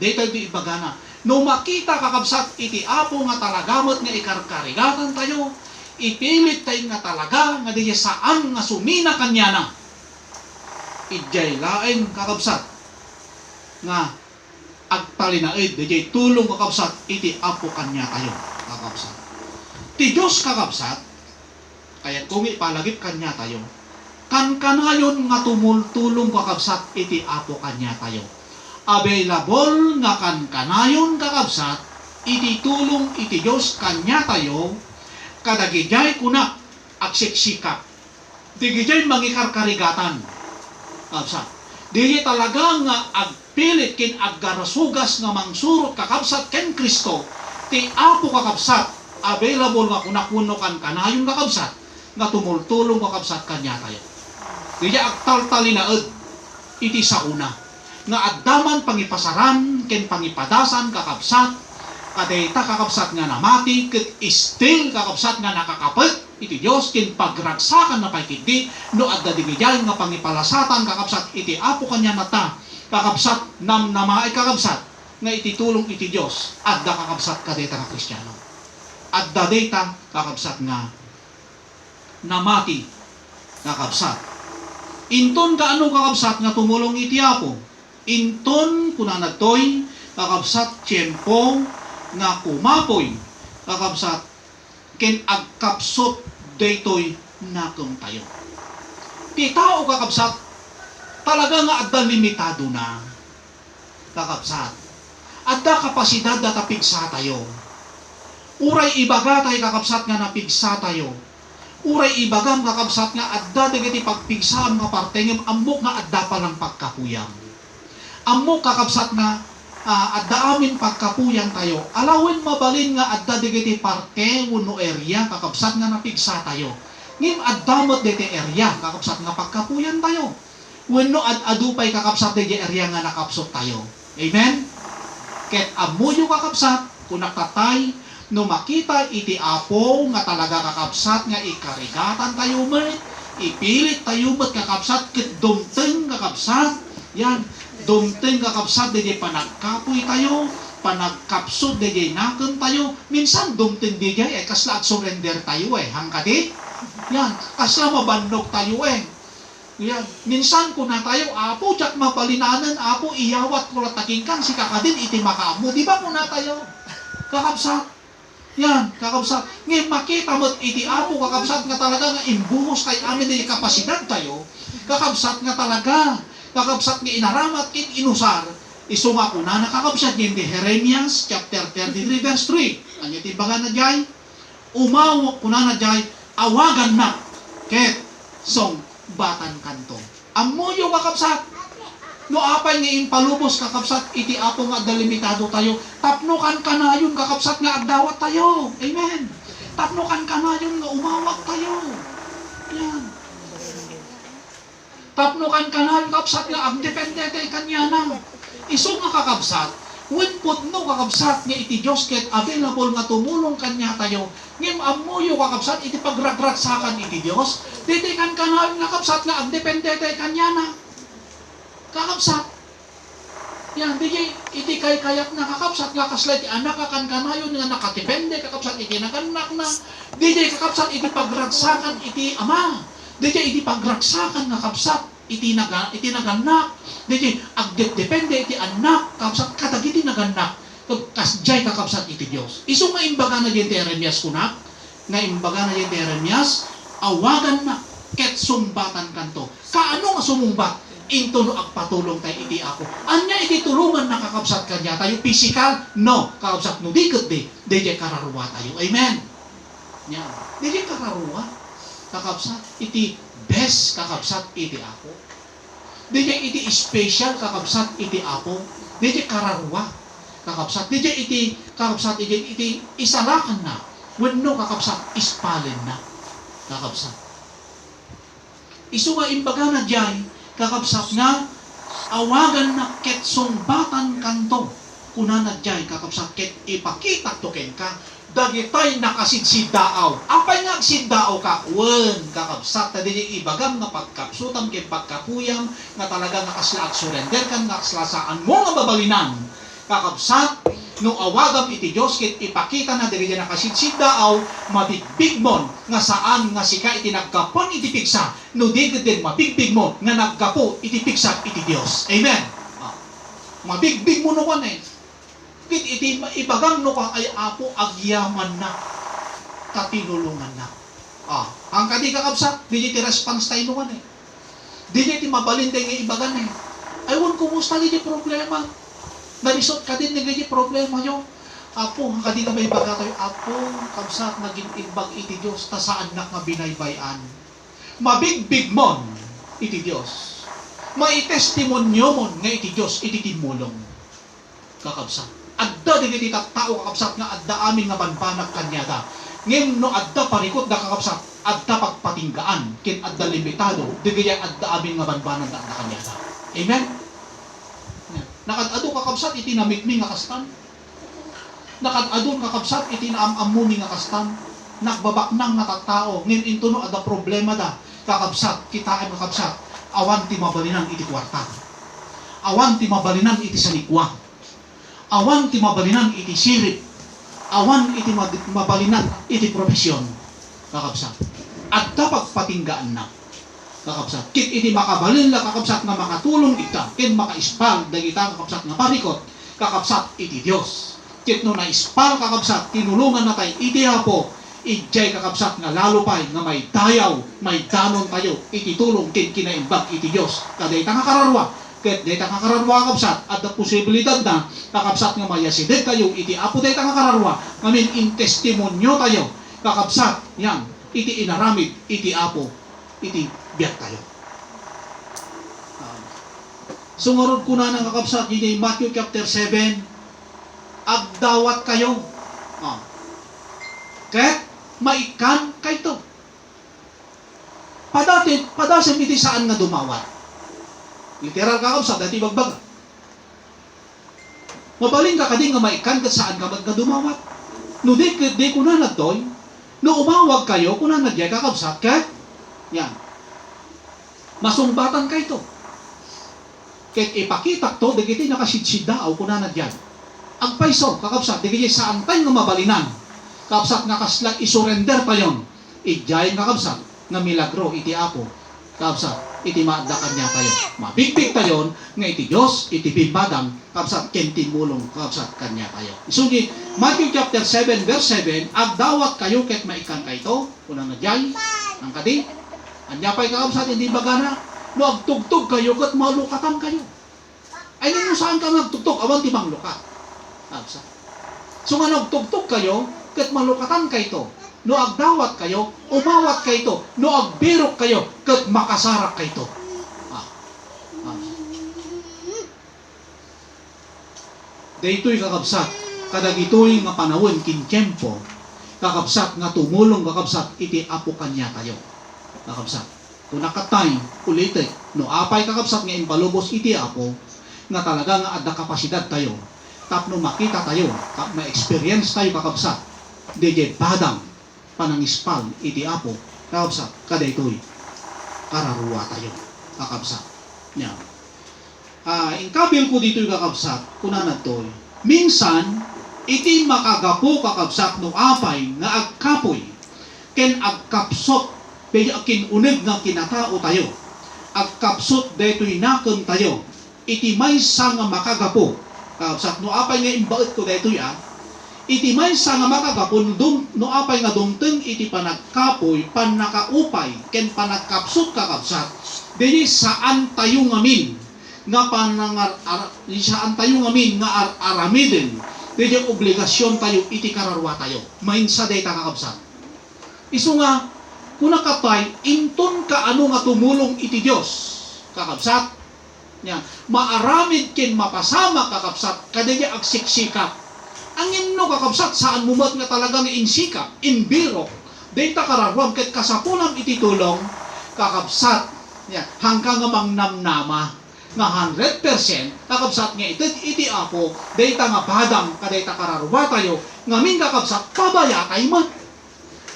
Dito ito ibagana. No makita kakabsat, iti Apo nga talagamot nga ikarigatan tayo, ipilit tayo nga talaga, nga di saan nga sumina kanya na. Ijay laeng kakabsat, nga agtalinaed, di tulong kakabsat, iti Apo kanya tayo, kakabsat. Ti Diyos kakabsat, kaya kung ipalagip kanya tayo, kanayon nga tumultulong kakabsat, iti Apo kanya tayo. Available nga kanayon kakabsat, iti tulong iti Diyos kanya tayo, kadagijay kuna agsiksikap. Digijay mangikarkarigatan. Kakabsat. Dili talaga nga agpilit kin aggarasugas nga mangsurot kakabsat ken Kristo, ti Apo kakabsat, available nga kunakuno kan kanayon kakabsat, nga tumultulong kakabsat kanya tayo. Dili agtaltalinaed, iti sauna. Nga addaman pangipasaran ken pangipadasan kakabsat, kadayta kakabsat nga namati, ket still kakabsat nga nakakapet, iti Diyos ken pagragsakan na paikidi, no adda digijay nga pangipalasatan kakabsat, iti Apo kanya nata, kakabsat namnamaay kakabsat, nga iti tulong iti Diyos, adda kakabsat kadayta nga Kristiyano. Adda dayta kakabsat nga namati kakabsat. Inton kaano kakabsat nga tumulong iti Apo? Inton kunanad to'y kakabsat tiyempo nga kumapoy kakabsat ken agkapsot daytoy nakem tayo. Ti tao kakabsat talaga nga adda limitado na kakabsat. Adda kapasidad da tapigsa tayo. Uray ibaga tay kakabsat nga napigsa tayo. Uray ibagam kakabsat nga adda dagiti pagpigsam nga partengem ambok nga adda pa lang pagkapuyang. Ammo kakabsat nga adda amin pagkapuyan tayo. Alawin mabalin nga adda digiti parte wenno area kakabsat nga napigsa tayo. Ngim addamot diti area kakabsat nga pagkapuyan tayo. Wenno adupay kakabsat diti area nga nakapsot tayo. Amen. Ket ammo yu kakabsat kunakatay no makita iti Apo nga talaga kakabsat nga ikarigatan tayo met, ipilit tayo met kakabsat ket dumteng kakabsat. Yan, dumteng kakabsat DJ panagkapoy tayo, panagkapsod DJ naken tayo. Minsan dumteng DJ kasla surrender tayo hangkadi. Yan, kasla mabandog tayo Yan, minsan kuna tayo Apo jak mapalinanan Apo iyawat ko lataking kang si kakadin iti makaamo. Di ba kuna tayo? Kakabsat. Yan, kakabsat. Ngayon makita mo iti Apo kakabsat nga talaga nga imbuhos kay amin di kapasidad tayo. Kakabsat nga talaga. Kakabsat nga inaramat kin inusar, isuma ko na nakakabsat yun di Jeremias chapter 33 verse 3. Ano yung timbangan na dyan? Umawak ko na dyan, awagan na, ket song batan kanto. Amoyo kakabsat, no apay nga impalubos kakabsat, iti Apo nga delimitado tayo, tapnukan ka na yun kakabsat nga agdawat tayo. Amen. Tapnukan ka na yun nga umawak tayo. Yan. Tapnukan ka na kakabsat nga agdependete kanya na. Iso nga kakabsat, when put no kakabsat nga iti Diyos ket available nga tumulong kanya tayo, ngem amoyo kakabsat iti pagragratsakan iti Diyos, ditikan ka na kakabsat nga agdependete kanya na. Kakabsat. Yan, di iti kay kayak na kakabsat nga kasla iti anak akan kanayon nga nakatipende kakabsat iti naganak na. Di kakabsat iti pagragsakan iti ama. Diti iti pagragsakan nga kapsat iti naganak. Diti agdepende iti anak kapsat kadagiti naganak. Kasjay kakapsat iti Dios. Isu nga imbaga na iti Jeremias kunak, nga imbaga na iti Jeremias awagan na ket sumbatan kanto. Kaano nga sumumbat? into no agpatulong tayo iti ako. Anya iti tulungan na kakabsat kanya tayo physical? No, kakabsat no dikit di kararuwa tayo. Amen. Yan. Di kararuwa. Kakabsat iti best kakabsat iti ako. Di iti special kakabsat iti ako. Di kararuwa. Kakabsat. Di iti kakabsat iti isalakan na. When no kakabsat ispalin na. Kakabsat. Isu nga imbaga na dyan, kakabsat nga, awagan na ket sungbatan kanto. Kuna na dyan, kakabsat ket ipakita to ken ka, dagitay nakasidsidaaw. Apay nga agsidaaw ka? Wen, kakabsat, na din ibagam nga pagkapsutam ken pagkakuyam, nga talaga nakaslaak surrender kan nakaslasaan mo nga babalinan. Kakabsat, nung awagam iti Diyos, ket ipakita na diri na kasidsidaaw, mabigbig mon, nga saan nga sika iti nagkapon iti pigsa, no di din mabigbig mo, nga nagkapo iti pigsa iti Diyos. Amen. Mabigbig mo no kan Kit iti ibagam no ka ay apo agyaman na, katinulungan na. Ang kadi kakabsat, di iti response tayo no kan Di iti mabalin tayo nga ibagan Aywan kumusta di problema. Narisot ka din nagiging problema nyo. Apo, kadi nga may baga kayo, Apo, kabsat naging imbag iti Diyos, ta saan na nga binaybayan. Mabigbig mon iti Diyos. Maitestimonyo mon nga iti Diyos, iti timulong. Kakabsat. Adda din iti tao kakabsat nga adda amin nga banbanag kanyada. Ngayon no adda parikot na kakabsat, adda pagpatinggaan, kin adda limitado, digaya adda amin nga banbanag na kanyada. Amen? Nakadado kakabsat iti namikmi nga kastan. Nakadado kakabsat iti naamamuni nga kastan. Nagbabaknang natatao. Ngayon into no ada problema da. Kakabsat, kita ay kakabsat. Awan ti mabalinan iti kwarta. Awan ti mabalinan iti sanikwa. Awan ti mabalinan iti sirip. Awan iti mabalinan iti profesyon. Kakabsat. At dapat patinggaan na. Kakabsat. Kit iti makabalin la kakabsat nga makatulong ita. Kin makaispal dagita kakabsat nga parikot. Kakabsat iti Dios. Kit no naispal kakabsat tinulungan na tayo iti hapo. Ijay kakabsat nga lalo pa'y nga may dayaw, may danon tayo. Iti tulong kin kinaimbag iti Dios. Kadayta nga kararwa. Kit dayta nga kararwa kakabsat. At the posibilidad na kakabsat nga mayasidid tayo. Iti apo dayta nga kararwa. Ngamin in testimonyo tayo. Kakabsat yan. Iti inaramid iti apo. Iti biyak tayo. Sungarod ko na ng kakabsat yun Matthew chapter 7, agdawat kayo. Kahit maikan kayo. Padasin iti saan nga dumawat. Literal kakabsat, dati bagbaga. Mabaling ka kading nga maikan kat saan ka nga dumawat. No di ko na nagdoy, no umawag kayo, kung na nagyay kakabsat, kahit yan. Masumbatan kayo to. Kahit ipakita to, digiti nakasidsidaaw kung na nadyan. Ang paiso, kakabsat, digiti saan tayo nga mabalinan. Kakabsat nga kasla isurrender tayon. Ijay kakabsat, nga milagro iti apo. Kakabsat, iti maadakan niya tayo. Mabigbig tayon, nga iti Diyos, iti bimbadang, kakabsat, kentimulong, kakabsat, kanya tayo. Isugi, Matthew chapter 7, verse 7, agdawat kayo kahit maikan kayo, kung na nadyan, ang kadi, anya pa'y kakabsat, hindi bagana, no agtugtog kayo, kat malukatan kayo. Ay, nino saan ka nagtugtog? Awan timang lukat. Kakabsat. So nga nagtugtog kayo, kat malukatan kayo. No agdawat kayo, umawat kayo. No agbirok kayo, kat makasarak kayo. Daytoy kakabsat, kadag ito'y nga panawin kintyempo, kakabsat nga tumulong kakabsat, iti apo kanya kayo. Kakabsat. Kung nakatay, ulitin, no apay kakabsat nga impalubos iti apo, nga talaga nga adda kapasidad tayo, tapno makita tayo, ma-experience tayo kakabsat, DJ padang, panangispal iti apo, kakabsat, kadaytoy, kararuwa tayo, kakabsat. Yan. Ingkabil ko dito'y kakabsat, kunanad to'y, minsan, iti makagapo kakabsat no apay nga agkapoy, ken agkapsot, Kaya kinunig nga kinatao tayo. Agkapsot daytoy nakon tayo. Iti maysa nga makagapo. Kakabsat no apay nga imbaet ko daytoy iti maysa nga makagapo no apay nga dumteng iti panagkapoy, panakaupay, ken panagkapsot kakabsat. Dili saan tayo ngamin nga saan tayo ngamin nga aramidin. Dili obligasyon tayo iti kararwa tayo. Mainsa day ta kakabsat. Isu nga kuna katay inton ka ano nga tumulong iti Dios kakabsat. Yan. Maaramid ken mapasama kakabsat kadaya agsiksikap. Ang inno kakabsat saan mumat nga talaga nga insikap, inbiro. Data kararwam ket kasapulam iti tulong kakabsat. Yan. Hanggang nga mangnamnama nga 100% kakabsat nga iti apo data nga padang kadayta kararwa tayo ngamin kakabsat pabaya tayo man.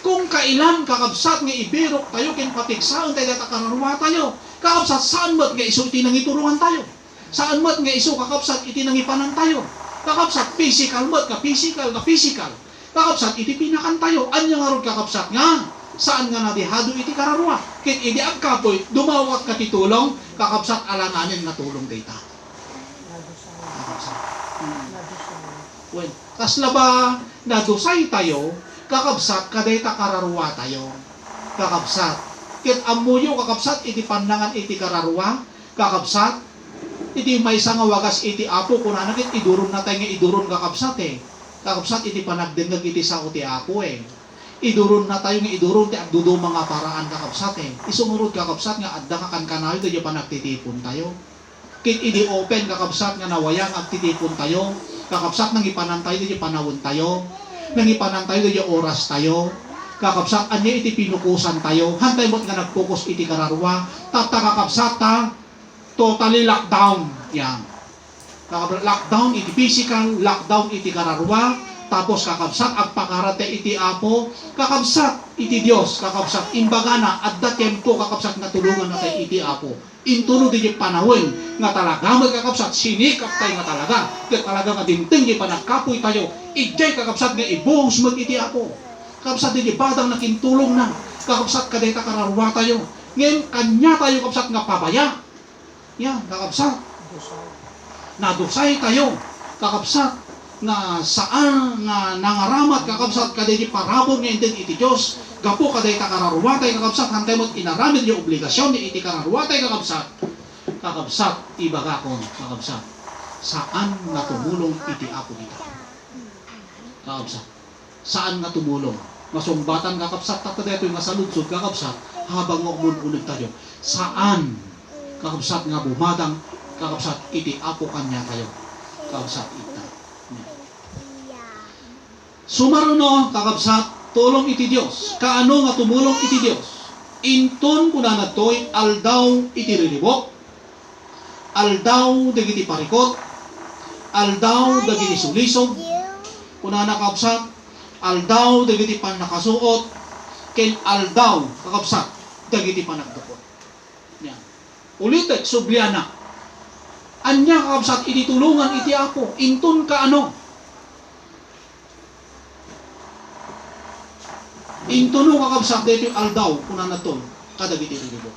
Kung kailan kakabsat nga ibirok tayo ken patigsaon tayo data kararwa tayo. Kakabsat saan mat nga iso iti nangiturungan tayo? Saan mat nga iso kakabsat iti nangipanan tayo? Kakabsat physical mat ka physical ka physical. Kakabsat iti pinakan tayo. Anya nga rod kakabsat nga? Saan nga nadihado iti kararwa? Ket idi agkapoy dumawat ka ti tulong kakabsat alanganin na tulong data. Kakabsat. Well, kasla ba nadusay tayo kakabsat kadayta kararwa tayo? Kakabsat ket amuyo kakabsat iti pandangan iti kararwa kakabsat iti maysa nga wagas iti apo kunana ket iduron na tayo nga iduron kakabsat kakabsat iti panagdengeg iti sao ti apo iduron na tayo nga iduron ti agdudo mga paraan kakabsat isumurod kakabsat nga adda ka kankanayo ti panagtitipon tayo ket idi open kakabsat nga nawayang agtitipon tayo kakabsat nang ipanan tayo ti panawon tayo nang ipanan tayo ti oras tayo kakabsat anya iti pinukusan tayo hantay mo't nga nagpokus iti kararwa tata kakabsat ta totally lockdown yan lockdown iti physical lockdown iti kararwa tapos kakabsat agpakarate iti apo kakabsat iti Dios kakabsat imbagana adda tempo kakabsat nga tulungan natay iti apo intuno iti panahon nga talaga magkakabsat sinikap tayo nga talaga ket talaga nga dimteng di panagkapoy tayo ijay kakabsat nga ibuhos mag iti apo kakabsat di badang nakintulong na kakabsat kadayta kararwa tayo ngayon kanya tayo kakabsat nga pabaya yan kakabsat nadusay tayo kakabsat nga saan nga nangaramat kakabsat kadayta parabon nga inten iti Dios gapo kadayta kararwa tayo kakabsat hantay mo't inaramid yung obligasyon ni iti kararwa tayo kakabsat ibagakon kakabsat saan nga tumulong iti apo kita kakabsat saan nga tumulong masumbatan kakabsat tayo ito nga saludsod kakabsat habang umununod tayo saan kakabsat nga bumadang kakabsat iti apo kanya tayo kakabsat ita sumaruno kakabsat tulong iti Dios kaano nga tumulong iti Dios inton kuna natoy aldaw iti riribok aldaw dagiti parikot aldaw dagiti sulisog kuna nakabsat aldaw dagiti panakasuot ken aldaw kakabsat dagiti panagdukot yan ulitek subliana anya kakabsat iti tulungan iti apo inton kaano intuno kakabsat dito aldaw kuna naton kadagiti riribok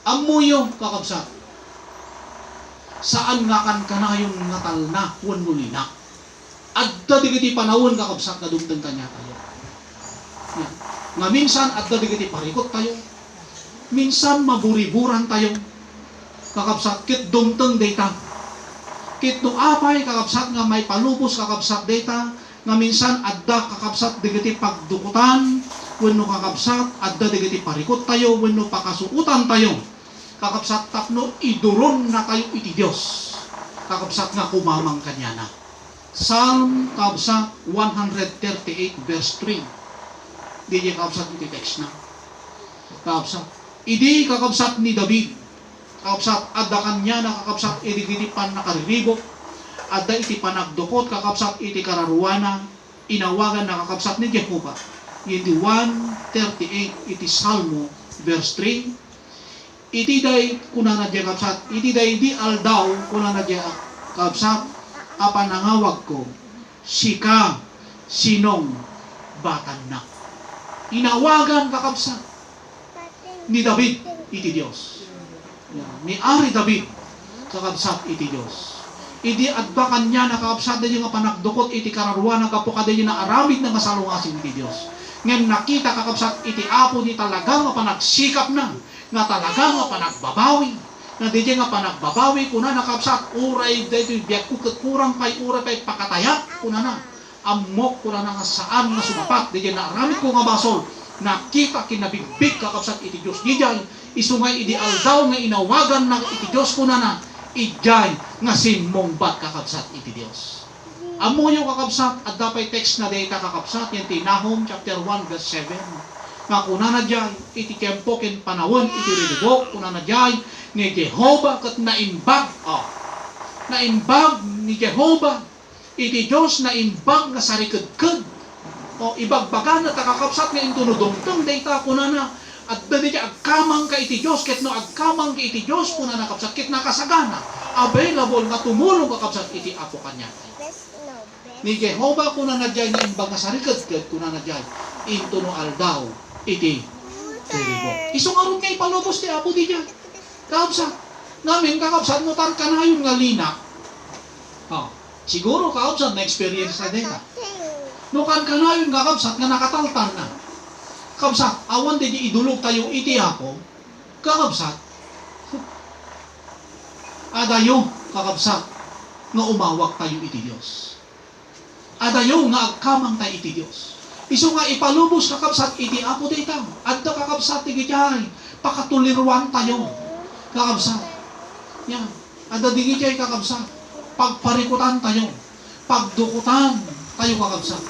amuyo kakabsat saan nga kan kanayon nga talna wen nulina adda digiti panawon kakabsat na dumteng kanya tayo yan. Nga minsan adda digiti parikot tayo minsan maburiburan tayo kakabsat ket dumteng data ket no apay kakabsat nga may palubos kakabsat data nga minsan adda kakabsat digiti pagdukutan wenno kakabsat adda digiti parikot tayo wenno pakasuutan tayo kakabsat tapno iduron na tayo iti Dios kakabsat nga kumamang kanya na Psalm kakabsat 138 verse 3 di kakabsat iti text na kakabsat idi kakabsat ni David kakabsat adda kanya na kakabsat iti pan nakariribok adda iti panagdukot kakabsat iti kararwana inawagan na kakabsat ni Jehovah iti 138 iti Salmo verse 3 iti day kuna na diya kakabsat iti day di aldaw kuna na diya kakabsat apanangawag ko sika sinong batan na inawagan kakabsat ni David iti Dios ni Ari David kakabsat iti Dios idi adba kanya nakakabsat na nga panagdukot iti kararwa na kapo kada na aramid na masalungasin iti Dios Ngayon nakita kakabsat, iti apo di talaga nga panagsikap na, nga talaga nga panagbabawi, nga di nga panagbabawi, kuna nakabsat, uray, dito biyak ko kurang pay, uray pay pakatayak, kuna na, amok kuna na nga saan nga sumapat, di na aramit ko nga basol, nakita kinabigbig kakabsat iti Diyos, di dyan, isungay iti aldaw nga inawagan na iti Diyos kuna na, ijay nga sinmongbat kakabsat iti Diyos. Amo yung kakabsat, at dapat text na data kakabsat, yung Nahum chapter 1 verse 7. Nga kuna na dyan, iti kempo ken panawon, iti rilibok, kuna na dyan, ni Jehovah kat naimbag, naimbag ni Jehovah, iti Diyos naimbag nga sarikadkad, ibagbagan na takakabsat nga intunudongtong data kuna na, at dali agkamang ka iti Diyos, ket no agkamang ka iti Diyos, kuna nakabsat, ket nakasagana, available nga tumulong kakabsat iti apo kanya. Ni Jehovah kuna na dyan, na imbang nga sarikadkad, kuna na dyan, into no aldaw, iti turibo. Iso nga ron kay palubos ti apo di dyan. Kakabsat, namin kakabsat, mutan ka na yung nga linak. Siguro kakabsat, na experience na din ka. Nukan ka na yung kakabsat, nga nakataltan na. Kakabsat, awan di idulog tayo iti ako, kakabsat, adayo, kakabsat, nga umawak tayo iti Diyos. Adayo, nga agkamang tayo iti Diyos. Iso nga ipalubos kakabsat, iti ako dita, adda kakabsat, iti jay, pakatulirwan tayo, kakabsat. Yan, adda di jay kakabsat, pagparikutan tayo, pagdukutan tayo kakabsat.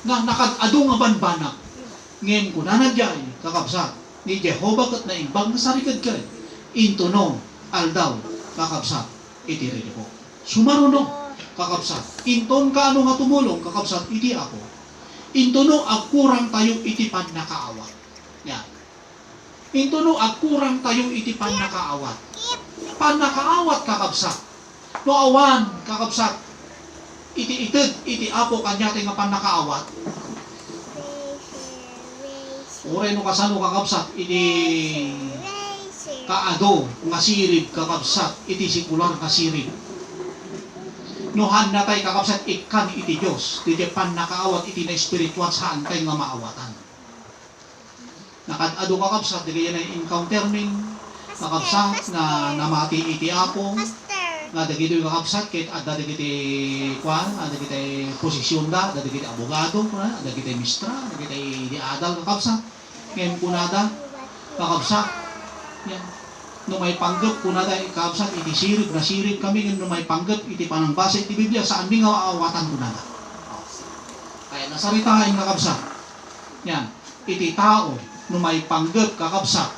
Nga nakadado nga banbanak, ngayon ko na nadyan, kakabsat, ni Jehovah kat na imbang na sarikadkad, into no, aldaw, kakabsat, iti rin ko. Sumaruno, kakabsat, inton ka ano nga tumulong, kakabsat, iti ako, into no, agkurang tayo iti panakaawat. Yan. Into no, agkurang tayo iti panakaawat. Panakaawat, kakabsat. No awan, kakabsat, iti ited, iti apo kanya nga panakaawat. Uray no kasano kakabsat, iti kaado, nga sirib kakabsat, iti sikular nga sirib. Nuhan na tayo kakabsat, ikan iti Diyos, iti pan nakaawat, iti na espiritual saan tayo nga maawatan. Nakadado kakabsat, di kaya na encounter min, kakabsat, na namati iti apo, nga dagito yung kakabsat, kit adda dagiti kwan, adda dagiti posisyon da, adda dagiti abogado, adda dagiti mistra, adda dagiti diadal kakabsat, ngayon kunada, kakabsat, yan. No may panggap kunada kakabsat, iti sirip, nasirip kami, ngayon no may panggap, iti panangbasa, iti Biblia, saan mi nga aawatan kunada. Kaya nasaritahin kakabsat, yan, iti tao, no may panggap kakabsat,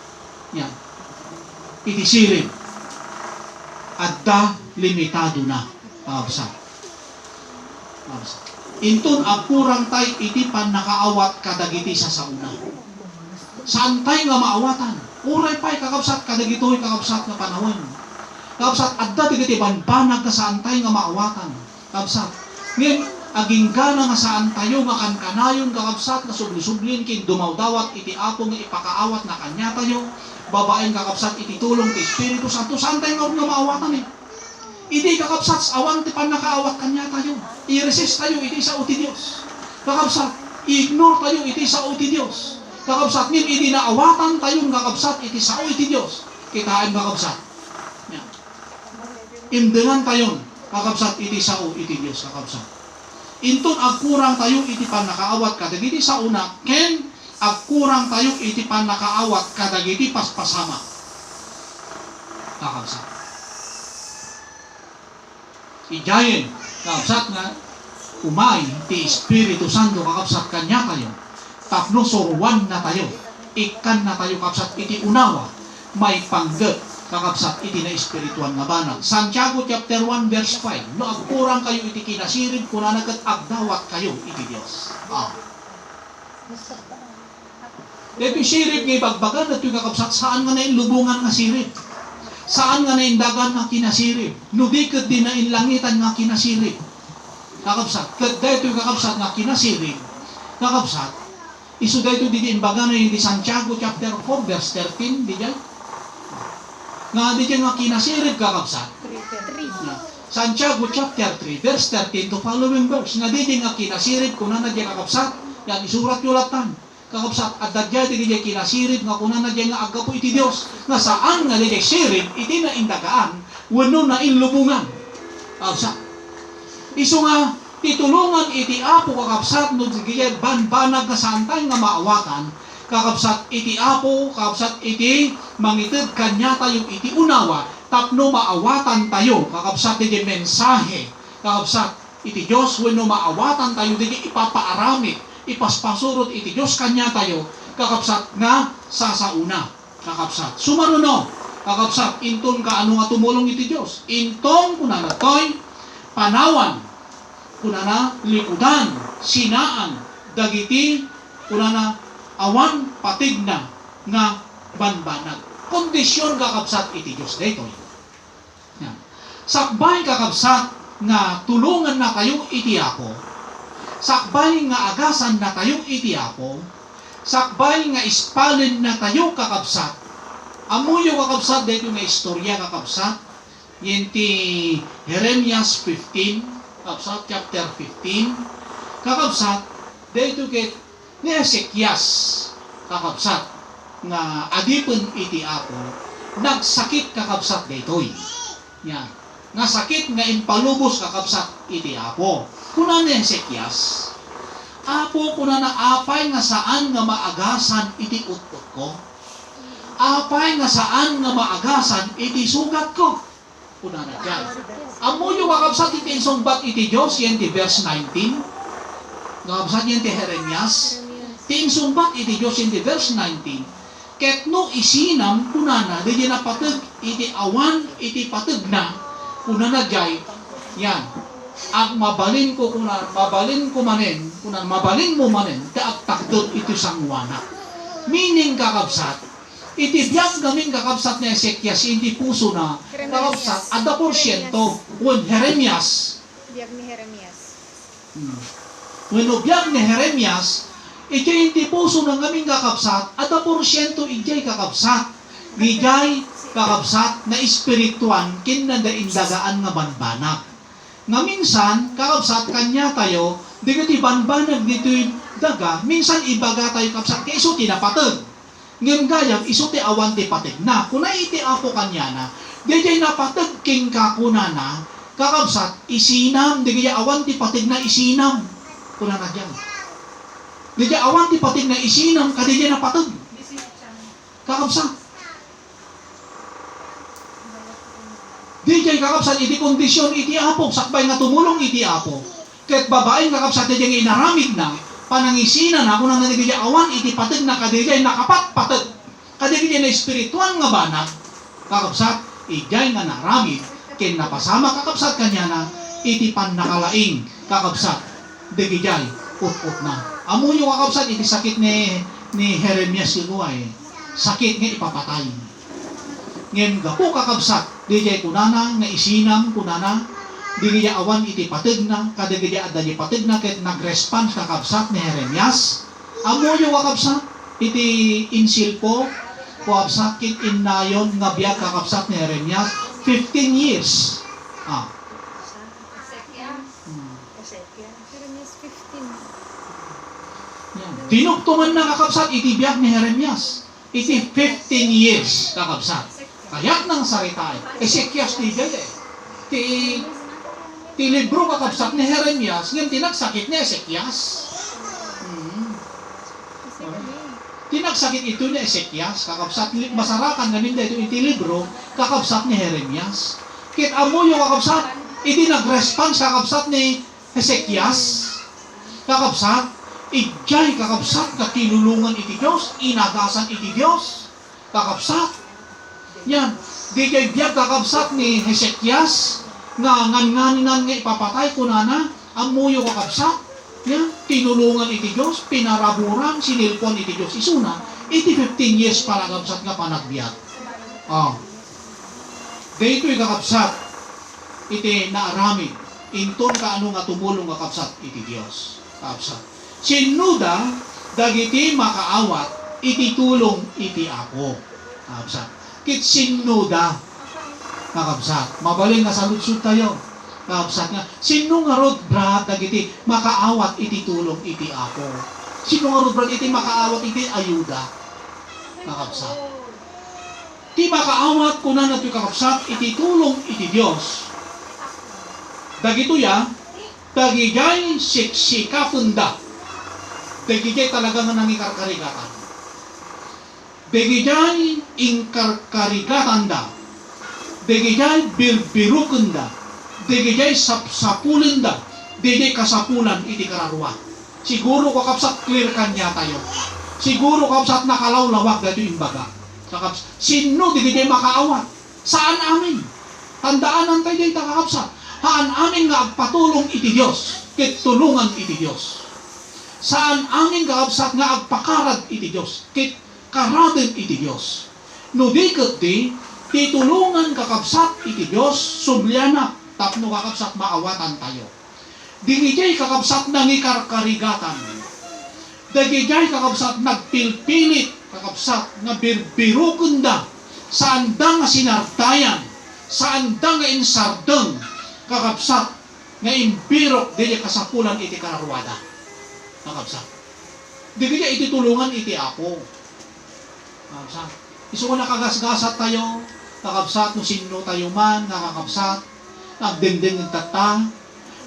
yan, iti sirip, adda limitado na, kakabsat. Intun agkurang tay iti pan nakaawat kadagiti sa sauna. Saan tay nga maawatan? Uray pa'y kakabsat kadagito'y kakabsat nga panahon. Kakabsat adda digiti banbanag ka saan tay nga maawatan. Kakabsat. Ngayon, aging gana nga saan tayo nga kankanayon kakabsat nga subli-sublin kin dumawdawat iti apo nga ipakaawat na kanya tayo. Babaeng kakabsat iti tulong ti Espiritu Santo, saan tayo nga maawatan eh? Iti kakabsat, awan ti pan nakaawat kanya tayo. I-resist tayo, iti sa uti Diyos. Kakabsat, i-ignore tayo, iti sa uti Diyos. Kakabsat, ngin, iti naawatan tayong kakabsat, iti sa uti Diyos. Kitain kakabsat. Yan. Imdengan tayo, kakabsat, iti sa uti Diyos, kakabsat. Intun, agkurang tayo, iti pan nakaawat kadagiti sa una, ken, agkurang tayo iti pan nakaawat kadagiti paspasama. Kakabsat. Ijayin, kakabsat nga, umay, ti Espiritu Santo, kakabsat kanya tayo. Tapno soruan na tayo. Ikan na tayo, kakabsat, iti unawa. May panggap, kakabsat, iti na espirituan nga banag. Santiago chapter 1 verse 5. No agkurang kayo iti kinasirib, kunanagat agdawat kayo iti Diyos. Dito sirip nga ibagbagan at yung kakabsat, saan nga na lubungan nga sirip? Saan nga na dagan nga kinasirip? Nudikad din na langitan nga kinasirip. Kakabsat, dito yung kakabsat nga kinasirip, kakabsat, iso dito din imbaga na yung di Santiago chapter 4 verse 13, di dyan? Nga di dyan nga kinasirip kakabsat. Santiago chapter 3 verse 13 to following verse, nga di dyan nga kinasirip kung na dyan kakabsat, Yan, isurat-yulatan. Kakabsat, at dadya, di kaya kinasirip, nga kunan na dyan nga agapo iti Diyos. Nga saan nga dyan sirip, iti na indagaan, wano na inlubungan. Kakabsat. Iso nga, titulungan iti apo kakabsat, no digaya banbanag nga saan tayo nga maawatan, kakabsat iti apo, kakabsat iti mangitid kanya tayo iti unawa, tapno maawatan tayo, kakabsat iti mensahe, kakabsat iti Diyos, wano maawatan tayo, iti ipapaaramit, ipaspasurot iti Diyos kanya tayo, kakabsat nga sasauna, kakabsat. Sumaruno, kakabsat, inton ka ano nga tumulong iti Diyos, inton kuna na to'y panawan, kuna na likudan, sinaan, dagiti, kuna na awan patigna nga banbanag. Kondisyon kakabsat iti Diyos daytoy. Yan. Sakbay kakabsat nga tulungan na kayo iti ako. Sakbay nga agasan na kayo iti ako. Sakbay nga ispalin na kayo kakabsat. Amuyo kakabsat dayto nga istorya kakabsat. Yenti Jeremias 15, kakabsat chapter 15. Kakabsat dayto ket ni Ezekias kakabsat nga adipon iti ako nagsakit kakabsat daytoy. Yan. Nga sakit nga impalubos kakabsat iti ako. Kuna ni Ezekias, apo kuna na apay nga saan nga maagasan iti utput ko. Apay nga saan nga maagasan iti sugat ko. Kuna na dyan. Amuyo kakabsat iti insungbat iti Diyos, yan ti verse 19. Kakabsat yan ti Jeremias. Ti insungbat iti Diyos yan ti verse 19. Ket no isinam kunana, di na patag iti awan iti patag na, kunana jay, yan. Ang mabalin ko kunan, mabalin ko manen, kunan mabalin mo manen, kaagtakdot iti sangwana. Meaning kakabsat, iti biyang gaming kakabsat ni Ezekias, hindi puso na, kakabsat, ada porsyento, when Jeremias, Biyag ni Jeremias. when biyang ni Jeremias, ijay hindi puso ng aming kakabsat, ada porsyento ijay kakabsat, ijay kakabsat na espirituan, kinadaindagaan nga banbanag. Nga minsan, kakabsat kanya tayo, di ka ti banbanag dito'y daga, minsan ibaga tayo kakabsat, kaya iso tinapatag. Ngayon gayam, iso ti awan ti patig na. Kuna iti apo kanya na, di jay napatag king kakuna na, kakabsat, isinam, di kaya awan ti patig na isinam. Kuna na dyan. Di jay awan ti patig na isinam, kadi jay napatag. Kakabsat. Di jay kakabsat iti kondisyon iti apo, sakbay nga tumulong iti apo. Ket babaeng kakabsat di jay inaramid na, panangisinan ako nang nanigay awan iti patid na kadigay nakapat patid. Kadigay na espirituan nga banag, kakabsat, ijay nga naramid, ken napasama kakabsat kanya na, iti pan nakalaing kakabsat, digijay, ut-ut na. Amo yung kakabsat, iti sakit ni Jeremias iguay, sakit nga ipapatay. Ngayon gapo kakabsat, digay kunana, nga isinam kunana, digaya awan iti patig na, kadigaya adali patig na, ket nag-response kakabsat ni Jeremias. Amo yung kakabsat, iti insilpo, kakabsat kit innayon nga biyak kakabsat ni Jeremias, 15 years. Jeremias 15. Yan. Tinugtungan na kakabsat, iti biyak ni Jeremias. Iti 15 years kakabsat. Kayak nang saritay. Ezekias ti jay ti libro kakabsat ni Jeremias, ngayon tinagsakit ni Ezekias. Tinagsakit ito ni Ezekias, kakabsat, masarakan namin dito iti libro, kakabsat ni Jeremias. Kit amo yung kakabsat, iti nag-response kakabsat ni Ezekias. Kakabsat, ijay kakabsat, katinulungan iti Diyos, inagasan iti Diyos. Kakabsat, yan, di kay biyag kakabsat ni Ezekias, nga ngan-nganinan nga ipapatay ko na amuyo kakabsat, yan, tinulungan iti Diyos, pinaraburan, sinilpon iti Diyos. Isuna, iti 15 years para kakabsat nga panagbiag. Dayto'y kakabsat, iti naaramid, inton ka ano nga tumulong kakabsat iti Diyos. Kakabsat. Sinuda, dagiti makaawat, iti tulong iti ako. Kakabsat. Kit sinuda, kakabsat. Mabaling nga saludsud tayo. Kakabsat nga, sino nga rod brad dagiti makaawat iti tulong iti ako. Sino nga rubran iti makaawat iti ayuda? Kakabsat. Ti makaawat kunan at kakabsat iti tulong iti Dios. Dagito ya, dagigay siksikapunda. Dagigay talaga nga nangikarkarigatan. Dagigay ingkarkarigatan da. Dagigay birbirukunda. Dagigay sapsapulin da. Dagigay kasapulan iti kararwa. Siguro kakabsat clear kanya tayo. Siguro kakabsat nakalawlawag dito imbaga. Kakabsat, sino dagigay makaawat? Saan amin? Tandaan ang tayo dito kakabsat. Haan amin nga agpatulong iti Diyos. Ket tulungan iti Diyos. Saan amin kakabsat nga agpakarad iti Diyos. Ket karaden iti Diyos. No di ket di, titulungan kakabsat iti Diyos, sublyanak, tapno kakabsat maawatan tayo. Digijay kakabsat nangikarkarigatan. Digijay kakabsat nagpilpilit, kakabsat nga birbirukunda, saan da nga sinartayan, saan da nga insardeng, kakabsat nga imbirok dili kasapulan iti kararwada. Kakabsat. Digijay iti tulungan iti ako. Kakabsat. Isu ko nakagasgasat tayo, kakabsat no sino tayo man, kakabsat, nagdendeng ng tata,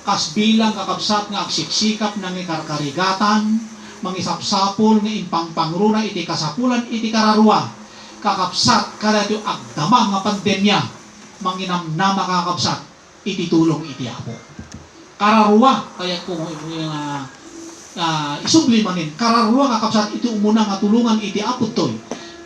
kas bilang kakabsat nga agsiksikap ng ikarkarigatan, mangisapsapol nga impangpangruna iti kasapulan iti kararwa, kakabsat kada ito agdamang nga pandemya, manginamnama kakabsat, iti tulong iti apo. Kararwa, kaya kung isublimanin, kararwa kakabsat iti umuna nga tulungan iti apo toy,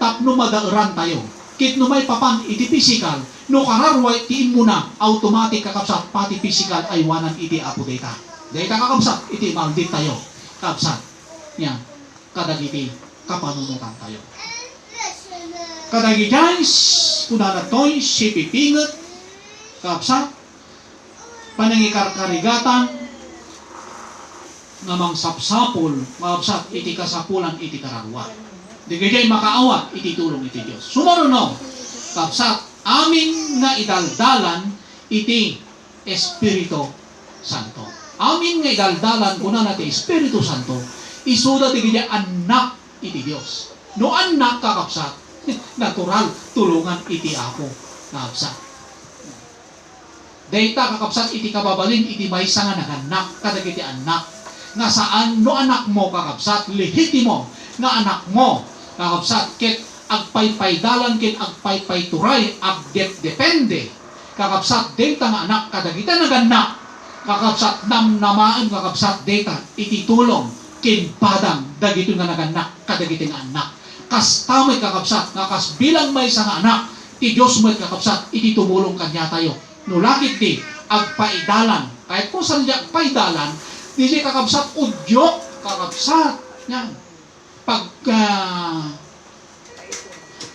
tapno madauran tayo. Kit no may papan iti physical, no kararwa iti imuna, automatic kakabsat pati physical ay wanan iti apo data. Data kakabsat iti maldit tayo. Kakabsat. Yan. Kadagiti kapanunutan tayo. Kadagiti guys, kunana to'y sipipingat, kakabsat, panangikarkarigatan, namang sapsapol, kakabsat iti kasapulan iti kararwa. Di kajay makaawat, iti tulong iti Diyos. Sumaruno, kapsat, amin nga idaldalan, iti Espiritu Santo. Amin nga idaldalan, kuna natin Espiritu Santo, isuda di kajay anak iti Diyos. No anak kakapsat, natural, tulungan iti ako, kakapsat. Dayta kakapsat, iti kababalin, iti maysa nga naganak, kadag iti anak, nga saan, no anak mo kakapsat, lehitimo, nga anak mo, kakabsat, ket agpaypaydalan, ket agpaypayturay, agdepende, kakabsat, data nga anak, kadagita naganak, kakabsat, namnamaan, kakabsat, data, ititulong, kinpadang, dagito nga naganak, kadagita nga anak, kas tamay kakabsat, nga kas bilang may sa nga anak, ti Diyos mo'y kakabsat, ititumulong kanya tayo, nulakit di, agpaidalan, kahit kung saan di agpaidalan, di siya kakabsat, udyok, kakabsat, yan,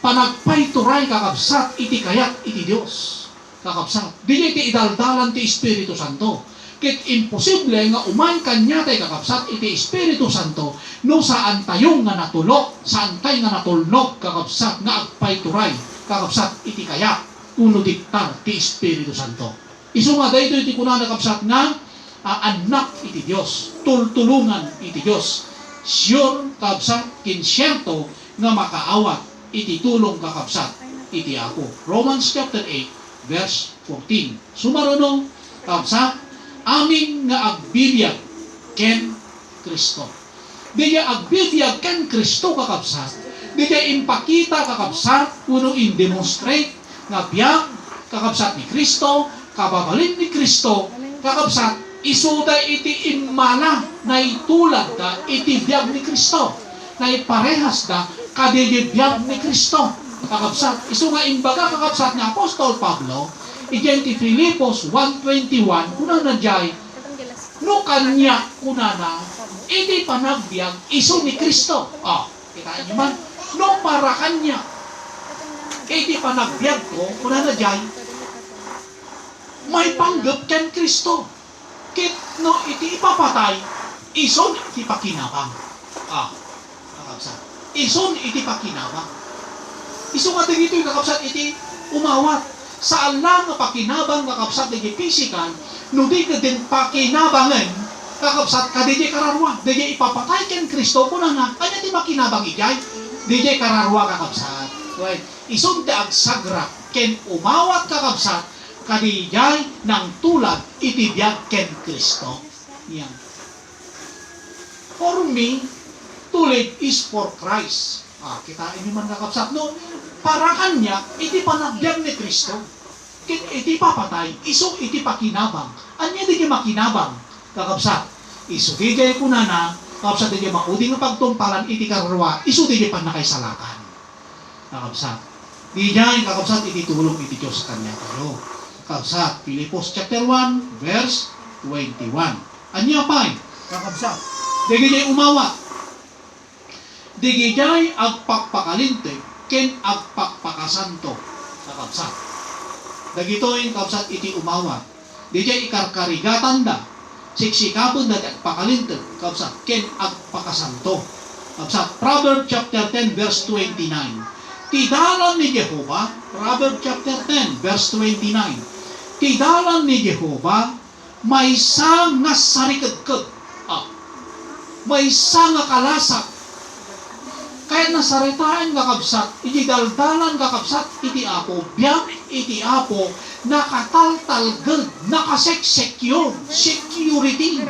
panagpayturay kakabsat iti kayat iti Dios kakabsat dili iti idaldalan ti Espiritu Santo ket imposible nga umay kanya tay kakabsat iti Espiritu Santo no saan tayo nga natulok saan tayo nga natulnog kakabsat nga agpayturay kakabsat iti kayat kuno diktar ti Espiritu Santo isu nga daytoy iti kunana kakabsat nga anak iti Dios tultulungan iti Dios sure kakabsat kinsyerto nga makaawat iti tulong kakabsat iti ako. Romans chapter 8 verse 14. Sumaruno kakabsat amin nga agbibiyag ken Kristo. Diya agbibiyag ken Kristo kakabsat. Diya impakita kakabsat kuno in-demonstrate nga biyag kakabsat ni Kristo, kababalin ni Kristo kakabsat isuda iti imala na itulad da iti biyag ni Kristo na iparehas da kadidi biyag ni Kristo kakabsat isu nga imbaga kakabsat ni Apostol Pablo iti Filipos 1:21 kuna na jay no kanya kuna na iti panagbiag isu ni Kristo kita nyo man no para kanya iti panagbiag ko kuna na jay may panggap ken Kristo kit no iti ipapatay ison iti pakinabang kakabsat ison iti pakinabang iso nga dito yung kakabsat iti umawat sa alang nga pakinabang kakabsat iti physical no di ka din pakinabangan kakabsat ka DJ kararwa, DJ ipapatay ken Kristo ko na kanya di makinabang ijay, DJ kararwa kakabsat. Right? Isunti ag sagra ken umawat kakabsat kadijay ng tulad itibiyag ken Kristo. Yan. For me, to live is for Christ. Kitain nyo man kakabsat. No, para kanya, iti panagbiag ni Kristo. Iti papatay, iso iti pakinabang. Anya di niya makinabang, kakabsat. Iso di niya kunana, kakabsat di niya mauding na pagtungpalan, iti kararwa, iso di niya panakaisalakan. Kakabsat. Di niya, kakabsat, iti tulong iti Diyos sa kanya kayo. Kakabsat, Pilipos chapter 1, verse 21. Anya pa kakabsat. Di niya umawat. Di niya agpakpakalinte, ken agpakpakasanto. Kakabsat. Dagitoy kakabsat iti umawat. Di niya ikarkarigatan da. Siksikapon da agpakalinte, kakabsat, ken agpakasanto. Kakabsat, Proverbs chapter 10, verse 29. Tidalan ni Jehova, Proverbs chapter 10, verse 29. Tidalan ni Jehova, may sang nga sarikadkad. May sang nga kalasak. Kaya nasaritaan kakabsat, iti daldalan kakabsat, iti apo, biyag iti apo, nakataltalgad, nakaseksecure, security.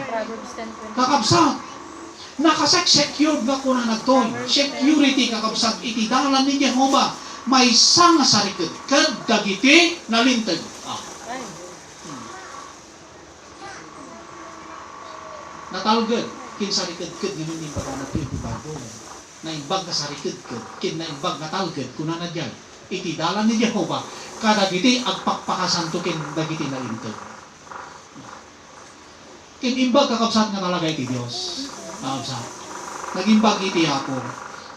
Kakabsat, nakaseksecure nga kuna nagtoy, security kakabsat, iti dalan ni Jehova, may sang nga sarikad, kad dagiti nalintag. Natalgad, kinsarikad-kad, ganun yung pagkanat yung bago. Naimbag na sarikad-kad, kinaimbag na talgad, kuna na dyan. Iti dalan ni Jehova, kadagiti agpakpakasanto kin dagiti nalintag. Kinimbag kakabsat nga talaga iti Diyos. Kakabsat. Nagimbag iti Apo.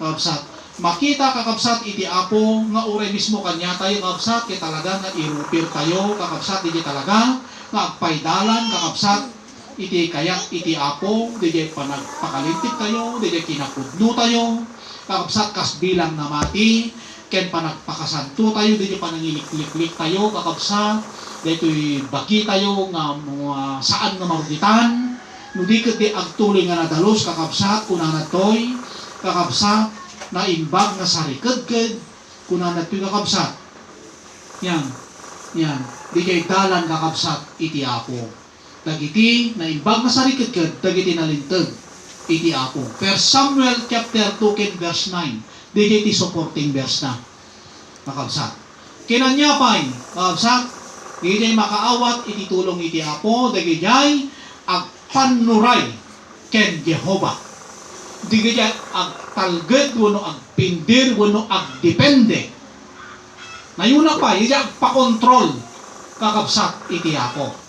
Kakabsat. Makita kakabsat iti Apo nga uray mismo kanya tayo kakabsat, kaya talaga nga irupir tayo kakabsat, iti talaga nga agpaydalan kakabsat, iti kayak iti Apo, DJ panagpakalintik tayo, DJ kinapudno tayo, kakabsat kas bilang na mati, ken panagpakasanto tayo, DJ panangilik-lik tayo, kakabsat, dito'y bagi tayo nga mga saan nga marugitan, nudikit di agtuloy nga nadalos, kakabsat, kunana to'y, kakabsat, na imbag na sarikad-kad, kunana to'y kakabsat, yan, DJ dalan kakabsat, iti Apo. Dagiti na imbag na sarikad-kad, dagiti nalintag iti Apo. 1 Samuel chapter 2 ken verse 9. Dagiti supporting verse na. Kakabsat. Kinanya pa'y, kakabsat, dagiti makaawat iti tulong iti Apo, dagiti agpanuray ken Jehova. Dagiti agtalged wano agpindir wano agdepende. Nayuna pa, iti agpakontrol kakabsat iti Apo.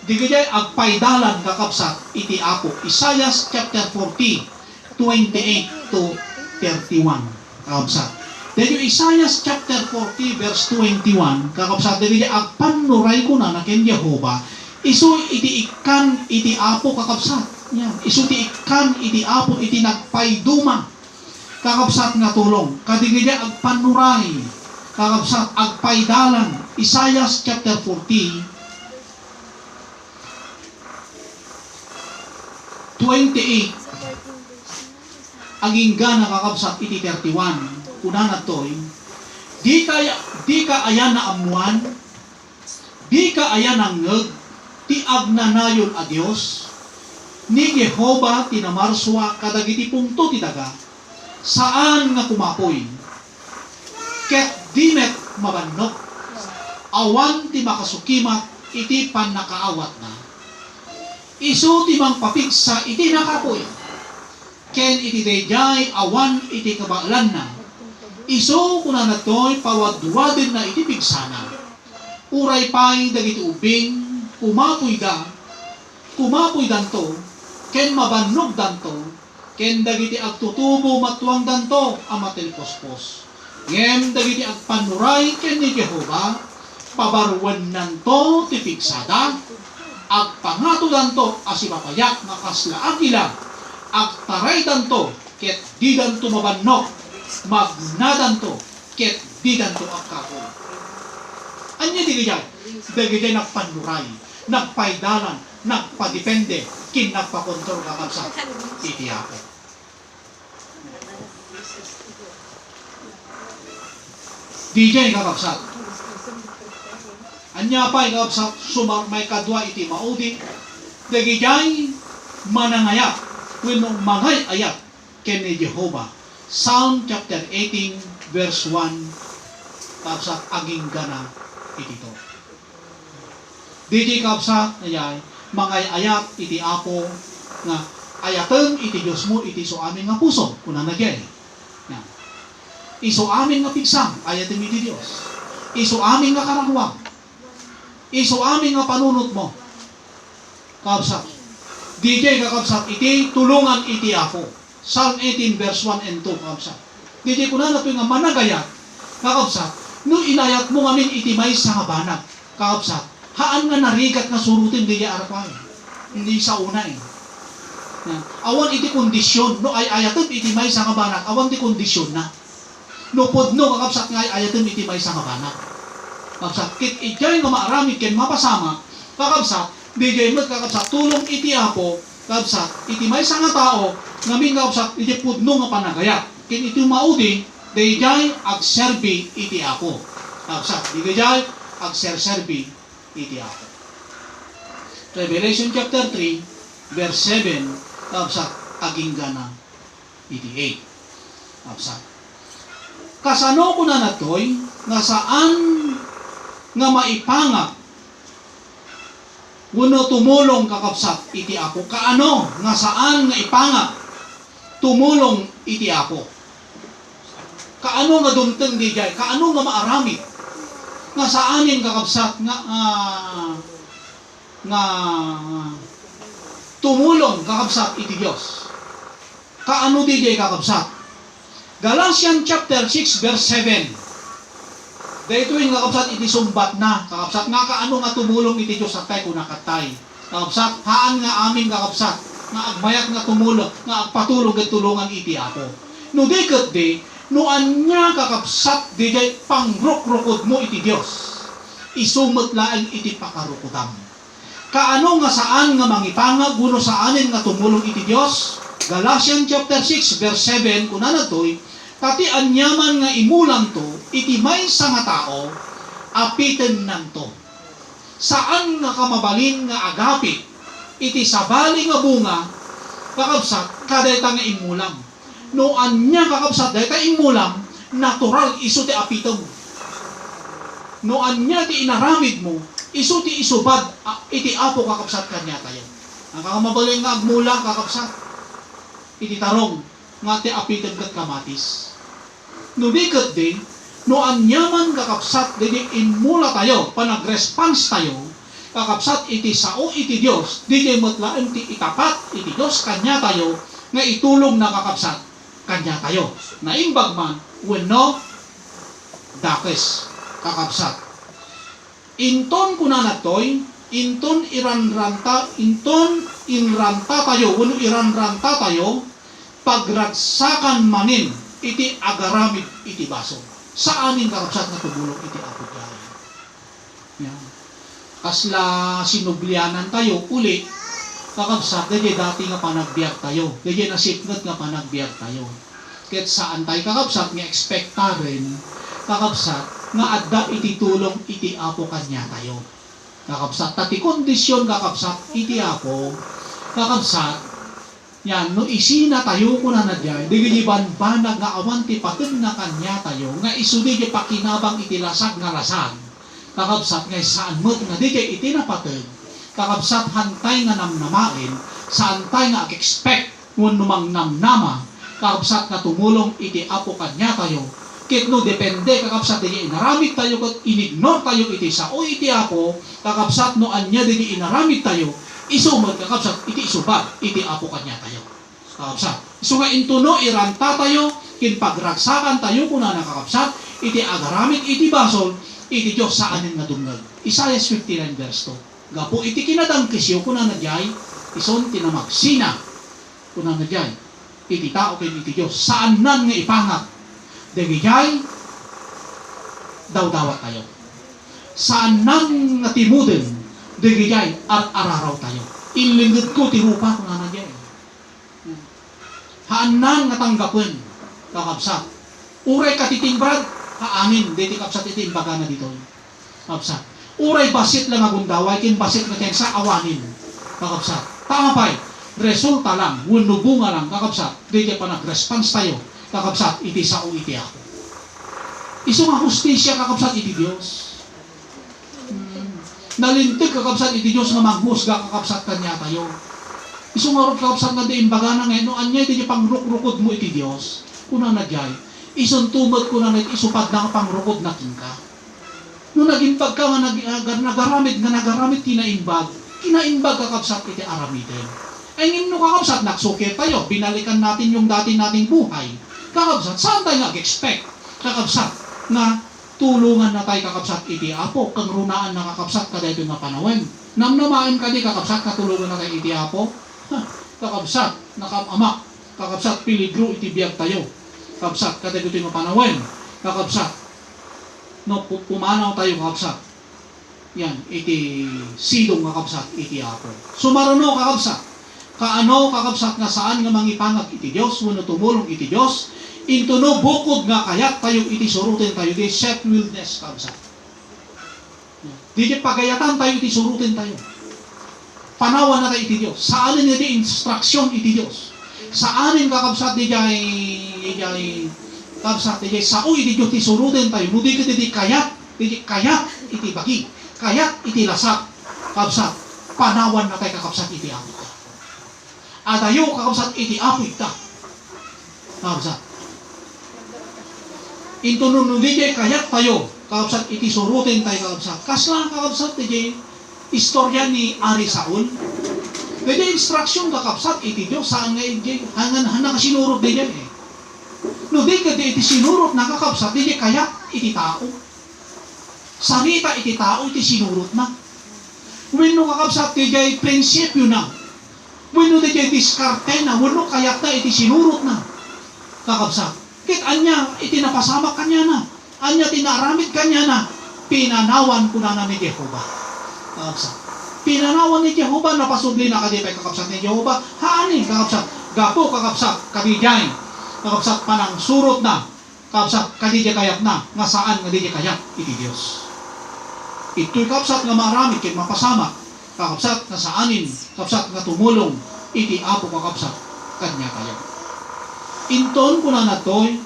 Digayay agpaydalan kakabsat iti Apo. Isaiah chapter 40, 28 to 31. Kakabsat. Dahil yung Isaiah chapter 40 verse 21, kakabsat, digayay agpanuray ko na ken Jehova, isu iti ikan iti Apo kakabsat. Yan. Isu ti ikan iti Apo iti nagpayduma. Kakabsat nga tulong. Kadigayay agpanuray. Kakabsat agpaydalan. Isaiah chapter 40 28 aging gana kakabsat iti 31 una na to'y di ka ayan na amuan, di ka ayan ang ngeg, ti agnanayon a Dios ni Jehova tinamarswa kadagiti punto ti daga saan nga kumapoy ket dimet mabannok awan ti makasukimat iti pannakaawat na isu ti mangpapigsa iti nakapoy ken iti dayjay awan iti kabaalan na isu kuna natoy pawadwadin na iti pigsana uray pay dagiti ubing kumapoy danto ken mabannog danto ken dagiti agtutubo matwang danto ama telpospos ngem dagiti agpanuray ken ni Jehova pabarwan nanto ti pigsada agpangato danto asipapayak makasla agila agtaray danto ket di danto mabannok magnadanto ket di danto agkapon. Anya di gayay. Dagiti nagpanuray, nagpaidalan, nagpadepende, kin nagpakontrol kakabsat. Iti Apo. DJ kakabsat. Anya pa kakabsat, may kadwa iti maudi. Dagijay manangayat, wenno mangay ayat ken ni Jehova. Psalm chapter 18 verse 1 kakabsat aging gana iti to. DJ kakabsat ayay mangay ayat iti Apo nga ayaten iti Dios mo iti so amin nga puso kuna nagyay. Iso amin nga pigsam ayaten iti Dios. Iso amin nga karagwag. Iso amin nga panunot mo. Kakabsat. DJ kakabsat iti tulungan iti Apo. Psalm 18 verse 1 and 2 kakabsat. DJ kuna na nga managayat kakabsat no inayat mo ngamin iti may sa nga banag kakabsat. Haan nga narigat nga surutin DJ arakay. Hindi sa una eh. Awan iti kondisyon no ay ayaten iti may sa nga banag awan ti kondisyon na. No podno kakabsat nga ay ayaten iti may sa nga banag. Kakabsat kit ijay nga maaramid ken mapasama kakabsat DJ met kakabsat tulong iti Apo kakabsat iti may sa nga tao ngamin kakabsat iti pudno nga panagayat ken iti maudi DJ agserbi iti Apo kakabsat DJ agserbi iti Apo. Revelation chapter 3 verse 7 kakabsat aging gana iti 8 kakabsat. Kasano ko na natoy nga saan nga maipangak wenno tumulong kakabsat iti Apo. Kaano nga saan nga ipangak tumulong iti Apo. Kaano nga dumteng di jay, kaano nga maaramid nga saanin kakabsat nga tumulong kakabsat iti Dios. Kaano di jay kakabsat. Galatians chapter 6 verse 7. Dahito yung kakabsat iti sumbat na. Kakabsat nga kaano nga tumulong iti Diyos at tayo kunakatay. Kakabsat haan nga amin kakabsat. Nga agmayat nga tumulong. Nga agpatulong at tulungan iti Apo. No di kat di. No anya kakabsat di jay pangrok-rokod mo iti Diyos. Isumot laang iti pakarukudam. Kaano nga saan nga mangipangag. Guno saanin nga tumulong iti Diyos. Galatians chapter 6 verse 7. Kuna na to'y. Tati anyaman nga imulang to, iti may sa nga tao, apiten nanto. Saan nga kamabalin nga agapit, iti sabali nga bunga, kakabsat, kadayta nga imulam. No anya kakabsat, dayta imulam, natural iso ti apitong. No anya ti inaramid mo, iso ti isubad, iti Apo kakabsat kanya tayo. Ang kamabalin nga agmula, kakabsat, iti tarong, nga ti apiten kat kamatis. No di kat di, no anyaman kakabsat di inmula tayo, panag-response tayo, kakabsat iti sao iti Diyos, di matlaan ti itapat iti Diyos kanya tayo, nga itulong na kakabsat kanya tayo. Naimbag man, wenno dakes kakabsat. Inton kuna natoy, inton inranta tayo, wenno iranranta tayo, pagragsakan manin iti agaramid iti baso. Sa amin kakabsat na tumulong iti Apo tayo. Yan. Kasla sinublianan tayo, uli, kakabsat, dahil dati nga panagbiag tayo. Dahil nasipnot nga panagbiag tayo. Kahit saan tayo kakabsat, nga expecta rin, kakabsat, nga adda iti tulong iti Apo kanya tayo. Kakabsat, tati kondisyon kakabsat, iti Apo, kakabsat, yan, no isina tayo ko na nagyay, di banbanag nga awan ti patin nga kanya tayo, nga isudi di pakinabang iti lasag nga lasag. Kakabsat nga saan mo nga di kay iti napatin, kakabsat hantay nga namnamain, saan tayo nga expect kung numang namnama, kakabsat nga tumulong iti Apo kanya tayo. Kit no depende kakabsat di inaramid tayo kat inignore tayo iti sao iti Apo, kakabsat no anya di inaramid tayo, isumod kakabsat iti isubat iti Apo kanya tayo. Kakabsat. So nga intuno iranta tayo kin pagragsakan tayo kuna nakakabsat iti agaramid iti basol iti Dios saanen nga dungag. Isaiah 59 verse 2. Gapo iti kinadangkisyo kuna nagyay ison tinamagsina kuna nagyay iti tao ken iti Dios saan nan nga ipangak. Dagijay dawdawat tayo. saan nang natimuden, digigay at araraw tayo. Ilingid ko tirupa ko na nagyay. Haan nang natanggapin, kakabsat. Uray katitimbrad, haanin, diti kapsat iti imbaga na dito. Kakabsat. Uray basit lang agundaway, kin basit na kayo sa awanin, kakabsat. Tamapay, resulta lang, bunga lang, kakabsat. Diti pa nag-response tayo, kakabsat, iti sao iti ako. Iso nga hustisya, kakabsat, iti Diyos. Nalintig kakabsat iti Diyos nga manghusga kakabsat kanya tayo. Isungarot kakabsat nga di imbaga na ngayon, no anyay di pangruk-rukod mo iti Diyos. Kuna na jay, isuntumot ko na isupad na pangrukod na king ka. No nagimbag ka nga nagaramid kinaimbag kakabsat iti aramiden. Ay ngin no kakabsat, naksukit tayo, binalikan natin yung dati nating buhay. Kakabsat, saan tayo nag-expect? Kakabsat, na tulungan na tayo kakabsat iti Apo, kang runaan na kakabsat kada ito nga panawin. Namnamain ka di kakabsat, katulungan na tayo iti Apo. Kakabsat, nakamamak, kakabsat, piligro iti biyag tayo. Kakabsat, kada ito nga panawin. Kakabsat, no, pumanaw tayo kakabsat. Yan, iti sidong kakabsat iti Apo. Sumaruno kakabsat, kaano kakabsat nga saan nga mangipangag iti Diyos, wano tumulong iti Diyos, into no bukod nga kayat tayo iti surutin tayo, iti self-willedness kabsat. Di pagayatan tayo iti surutin tayo. Panawan na tayo iti Diyos. Saanin iti instruction iti Diyos. Saanin kakabsat di jay kabsat di jay sao iti Diyos iti surutin tayo. Nudi ka iti kayat iti bagi. Kayat iti lasat kabsat. Panawan na tayo kakabsat iti apo. Adayo kakabsat iti apo ita. Kabsat. Into nun DJ kayat tayo, kakabsat iti surutin tayo kakabsat. Kasla kakabsat DJ istorya ni Ari Saul. DJ instruction kakabsat iti Diyos saan nga DJ hangan nakasinurot DJ eh. No di ka iti sinurot na kakabsat DJ kayat iti tao. Sarita iti tao iti sinurot na. When no kakabsat DJ prinsipyo na. When no DJ diskarte na, when no kayat na iti sinurot na. Kakabsat. Kit anya itinapasamak kanya na, anya tinaramid kanya na, pinanawan ko na ni Jehovah. Kakabsat. Pinanawan ni Jehovah, napasubli na kadipay kakabsat ni Jehovah, haani kakabsat, gapo kakabsat, kadijay, kakabsat panang surot na, kakabsat, kadijay kayak na, nga saan kadijay kayak, iti Diyos. Ito'y kakabsat nga maramid, kit mapasamak, kakabsat, nga saanin, kakabsat, nga tumulong, iti apo kakabsat, kanya kayak. Inton kuna natoy,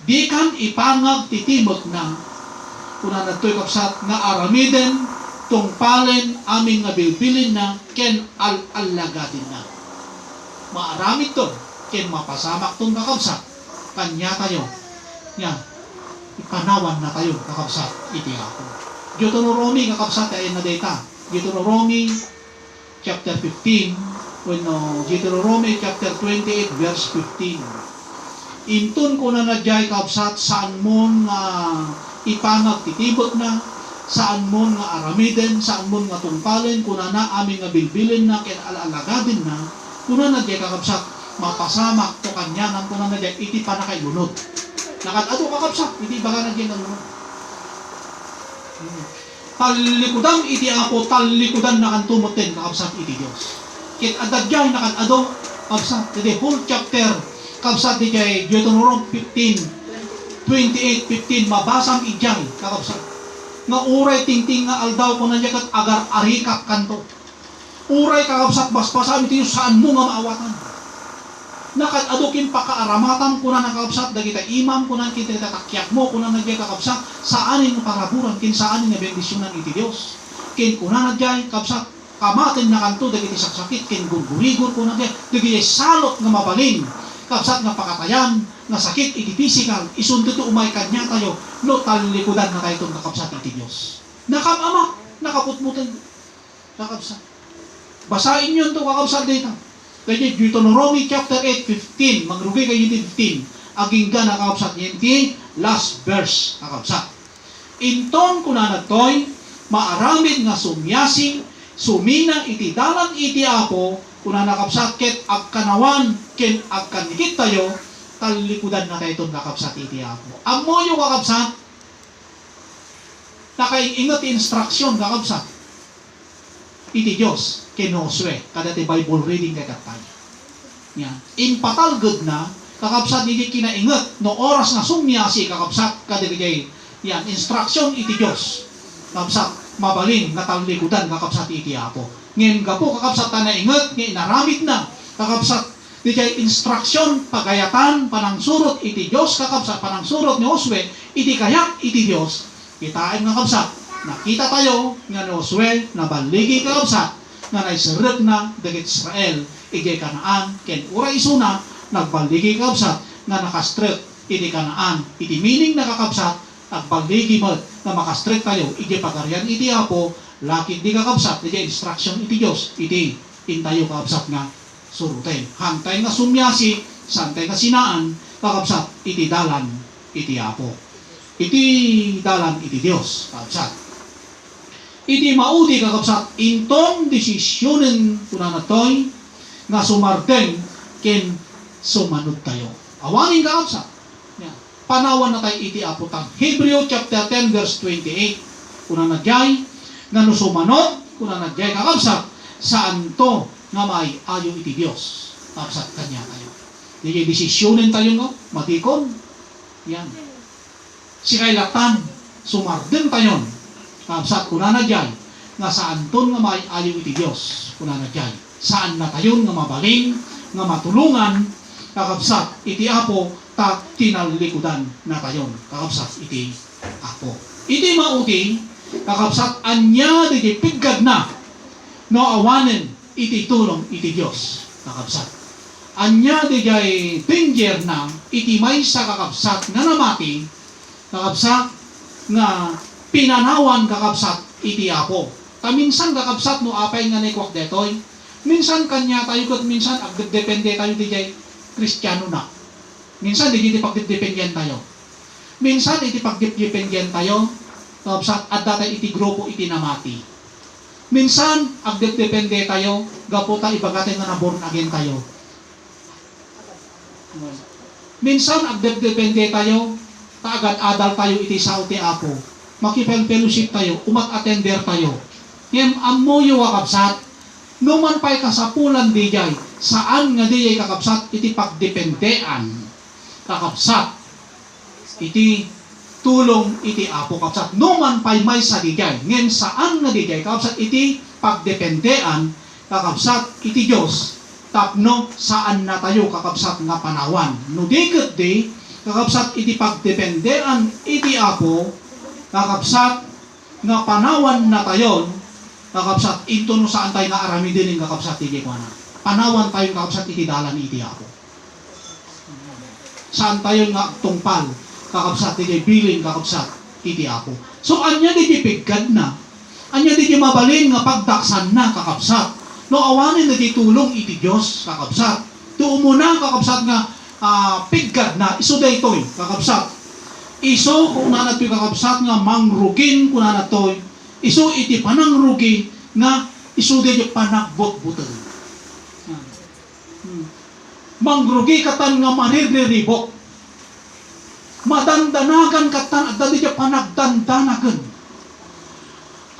di kan ipangag titimot na, kuna natoy kapsat nga aramiden, tungpalen, aming nga bilbilin na, ken al-alagadin na. Maaramid to, ken mapasamak tong kakabsat, kanya tayo, yan, ipanawan na tayo kakabsat, iti ako. Deuteronomy kakabsat ay na data, Deuteronomy chapter 15, Deuteronomy chapter 28 verse 15. Intun ko na nadyay kabsat saan mo nga ipangag titibot na, saan mo nga aramiden, saan mo nga tungpalin, kuna na aming nga bilbilin na, ken alalagadin na, kuna nadyay kakabsat mapasamak to kanya nang kuna nadyay iti pa na kay lunod. Nakatado kakabsat, iti baga nadyay ng lunod. Talikudan iti ako, talikudan na kantumoten kakabsat iti Diyos. Kit adadyay na kanado kabsat, the whole chapter kabsat di kay Deuteronomy 28:15 mabasang ijay kakabsat. Nga uray tingting nga aldaw ko na niya kat agar arikak kanto. Uray kakabsat baspasan iti saan mo nga maawatan. Nakat adukin pakaaramatan ko na nakabsat dagita imam ko na kita takyak mo ko na nagyay kakabsat saanin paraburan kin saanin nga bendisyonan iti Dios. Kin ko na nagyay kabsat kamaten na kanto dagiti saksakit kin gurgurigur ko na dagiti salot nga mabalin. Kapsat nga pakatayan, nga sakit, iti physical, isunod ito umay kanya tayo, no talikudan na tayo itong kakapsat iti Diyos. Nakamamak, nakaputmutan, kakapsat. Basahin nyo ito kakapsat dito. Kaya Deuteronomy chapter 8:15, magrugay kayo iti 15, aging ka na kakapsat iti last verse kakapsat. Inton kuna natoy, maaramid nga sumyasing, sumina iti dalan iti Apo, kuna nakapsat ket agkanawan ken agkanikit tayo, talikudan na tayo itong kakapsat iti Apo. Amo yung kakapsat, Nakaingat instruction kakabsat. Iti Diyos, kinoswe, kada ti Bible reading kay katay. Yan. Impatalgod na, kakabsat hindi kinaingat, no oras na sumyasi kakabsat, kada kay yan, instruction iti Diyos. Kakabsat, mabalin, natalikudan, kakabsat iti Apo. Ngayon ka po, kakabsat na ingat, ngayon naramit na, kakabsat, di kay instruction, pagayatan, panangsurot iti Diyos, kakabsat, panangsurot ni Josue, iti kayak iti Diyos, kitain nga kakabsat, nakita tayo nga ni Josue na baligi kakabsat nga naisirek na dagit Israel iti Kanaan ken ura isuna nagbaligi kakabsat nga nakastrek iti Kanaan iti meaning na kakabsat nagbaligi mo nga makastrek tayo iti pagarian iti Apo lakit di kakabsat iti instruction iti Dios iti intayo kakabsat nga suruten hantay nga sumyasi santay nga sinaan kakabsat iti dalan iti Apo iti dalan iti Dios kakabsat iti maudi kakabsat intong desisyonen kuna natoy nga sumardeng ken sumanod tayo. Awanin kakabsat. Yeah. Panawan na tayo iti Apo tang. Hebrew chapter 10 verse 28. Kuna nagyay nga no sumanod kuna nagyay kakabsat saan to nga may ayo iti Dios. Kakabsat kanya tayo. Di desisyonen tayo nga matikon. Yan. Si kailatan sumardeng tayo. Kakabsat kuna nagyay nga saan ton nga may ayo iti Dios kuna nagyay saan na tayon nga mabaling nga matulungan kakabsat iti Apo ta tinalikudan na tayon kakabsat iti Apo iti mauti kakabsat anya di piggad na no awanen iti tulong iti Dios kakabsat anya di jay danger na iti maysa kakabsat nga namati kakabsat nga pinanawan kakabsat iti Apo. Minsan kakabsat no apay nga nekwak detoy. Minsan kanya tayo kat minsan agdepende tayo di jay Kristiyano na. Minsan di pagdependihan tayo. Minsan iti pagdependihan tayo kakabsat at datay iti grupo iti namati. Minsan agdepende tayo gapo ta ibagate nga na born again tayo. Minsan agdepende tayo ta agad-adal tayo iti sao ti Apo. Makipel-fellowship tayo, umat-attender tayo. Yan, amoyo kakabsat, numan pa'y kasapulan di jay, saan nga di jay kakabsat, iti pagdependean, kakabsat, iti tulong iti Apo kakabsat, numan pa'y may sa di jay, ngayon saan nga di jay, kakabsat, iti pagdependean, kakabsat, iti Diyos, tapno saan na tayo kakabsat nga panawan. No di kat di, kakabsat, iti pagdependean, iti Apo, kakabsat nga panawan na tayon kakabsat ito no saan tayo nga arami din yung kakabsat iti kuana panawan tayo kakabsat iti dalan iti Apo saan tayo nga tungpal kakabsat iti bilin kakabsat iti Apo so anya di pigad na anya di mabalin nga pagdaksan na kakabsat no awanin na di tulong iti Diyos kakabsat tuumuna kakabsat nga pigad na iso daytoy kakabsat iso kung nanatoy kakabsat nga mangrugin kung nanatoy iso iti panangrugi nga iso di panagbot-butan mangrugi katan nga mariribok madandanagan katan at dadi panagdandanagan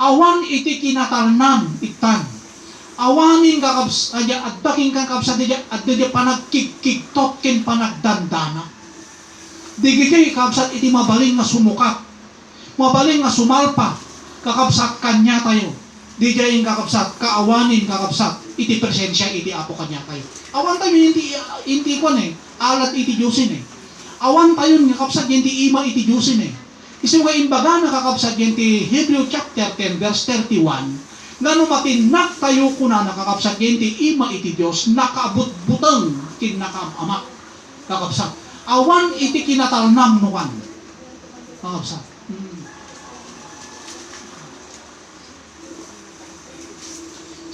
awan iti kinatalnan itan awanin kakabsat at daking kakabsat at dadi panagkikiktot ken panagdandana digigay kakabsat iti mabaling nga sumukat mabaling nga sumalpa kakabsat kanya tayo digayin kakabsat kaawanin kakabsat iti presensya iti Apo kanya tayo awan tayo inti kon alat iti Diyosin awan tayo nga kakabsat inti ima iti Diyosin isu nga imbaga na kakabsat inti Hebrew chapter 10 verse 31 ngano matinak tayo kuna nakakabsat inti ima iti Dios nakaabot-buteng kin nakaama kakabsat awan iti kinatalnam nuwan. Kakabsat.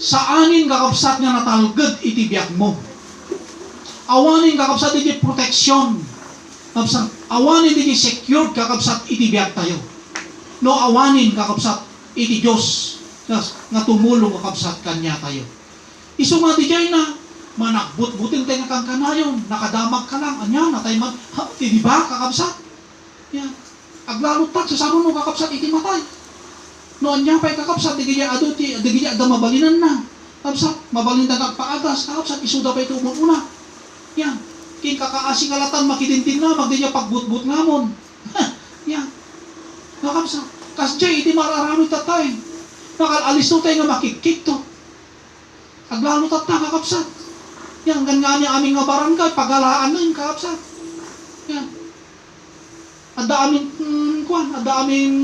Saanin kakabsat nga natalged iti biyak mo. Awanin kakabsat iti proteksyon. Kakabsat. Awanin iti secured kakabsat iti biyak tayo. No awanin kakabsat iti Diyos nga tumulong kakabsat kanya tayo. Isu nga di jay na manakbut-butin tayo kang kanayon, nakadamag ka lang, anya, natay di ba, kakabsat? Yan. Aglalutag, sa mo kakabsat, iti matay. Noon niya pa'y kakapsat, digigya da mabalinan na. Kakapsat, mabalinan na paagas, kakapsat, isuda pa'y tumuna. Yan. King kakaasi kalatan, makitintin na, magdi niya pagbutbut ngamon. Yan. Kakapsat. Kasjay, iti mararami tatay. Nakalalis to tayo nga makikik to. Aglalo tatay, kakapsat. Yan, ganyan niya aming nga barangay, pagalaan na yung kakapsat. Yan. Ada aming, ada aming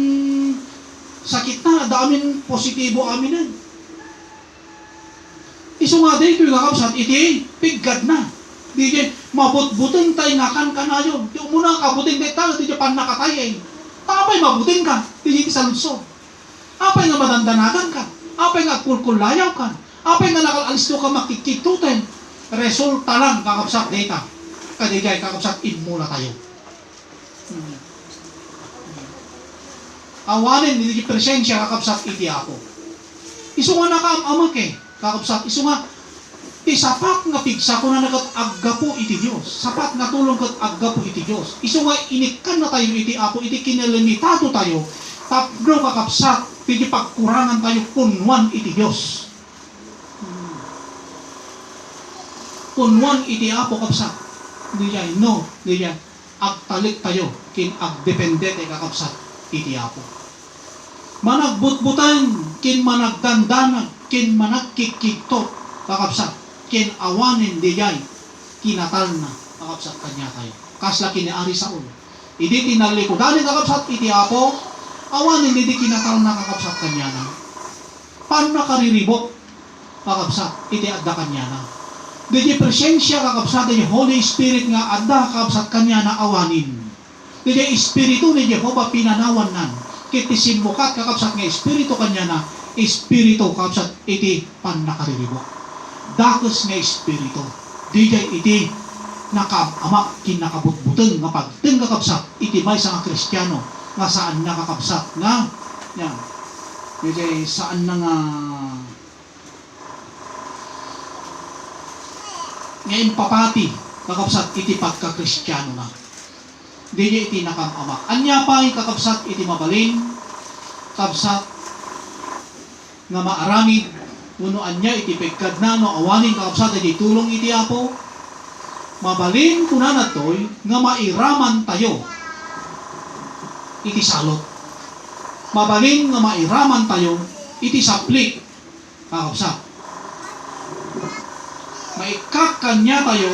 sakit na, ada aming positibo amin na. Iso nga dito yung kakapsat, iti, piggad na. Di dyan, mabutbuting tayo nga kan na yun. Yung muna kabuting tayo, di dyan panakatay eh. Apay mabuting ka, di dyan sa lunso. Apay nga madandanagan ka. Apay nga kulkulayaw ka. Apay nga nakalalis to ka makikitutin. Resulta lang kakapsat data. Kadigay kakapsat imula tayo. Awanin, hindi presensya kakapsat iti ako. Iso nga nakaamamak eh. Kakapsat, iso nga sapat nga pigsa ko na nagat-agga po iti Diyos. Sapat nga tulong kat-agga po iti Diyos. Iso nga inikan na tayo iti Apo, iti kinalimitado tayo. Tapno kakapsat, iti pagkurangan tayo punwan iti Diyos. Punwan iti Apo kapsat. Hindi yan, no, hindi yan. Agtalik tayo, kin agdependete kakapsat iti Apo. Managbutbutan, kin managdandanag, kin managkikiktot kakapsat. Kin awanin di jay kinatal na kakapsat kanya tayo. Kasla kiniari sa ulo. Idi tinalikudanin kakapsat iti Apo, awanin di kinatal na kakapsat kanya na. Paano nakariribok kakapsat iti adda kanya na. Di presensya kakapsat di Holy Spirit nga adda kakapsat kanya na awanin. Di Espiritu ni Jehova pinanawan nan. Kiti simbukat kakapsat nga Espiritu kanya na, Espiritu kakapsat iti pan nakariribok. Dakos nga Espiritu. Di jay iti nakaamak kinakabutbuteng nga pagteng kakapsat iti may sa Kristiyano nga saan nakakapsat nga yan. Di jay saan na nga ngayon papati kakapsat iti pagka-Kristiyano na. Di jay iti nakamamak. Anya pa kakapsat iti mabalin kapsat nga maaramid unoan niya iti pegkad na no awanin kakapsat iti tulong iti Apo. Mabalin kunan natoy nga mairaman tayo iti salot. Mabalin nga mairaman tayo iti saplik kakapsat. Maikak kanya tayo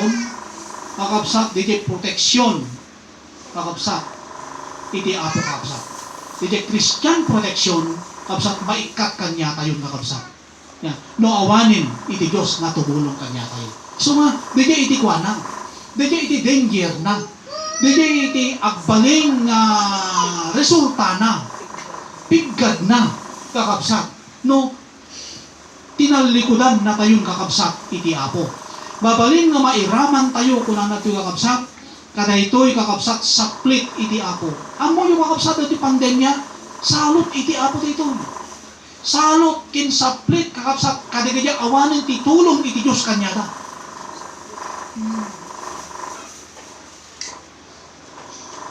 kakapsat iti proteksyon kakapsat iti Apo kakapsat. Iti Christian protection kakapsat maikak kanya tayo kakapsat. Yeah. No awanin iti Diyos na tumulong kanya tayo. So nga, di iti kuana. Di iti danger na. Di iti agbaling resulta na. Piggad na kakapsat. No, tinalikudan na tayong kakapsat iti Apo. Babalin nga mairaman tayo kung na natin kakapsat. Kada ito'y kakapsat saplit iti Apo. Amo yung kakapsat iti pandemya, salot iti Apo dito. Salot kin saplit kakapsat kadigaya awanin ti tulong iti Diyos kanyada.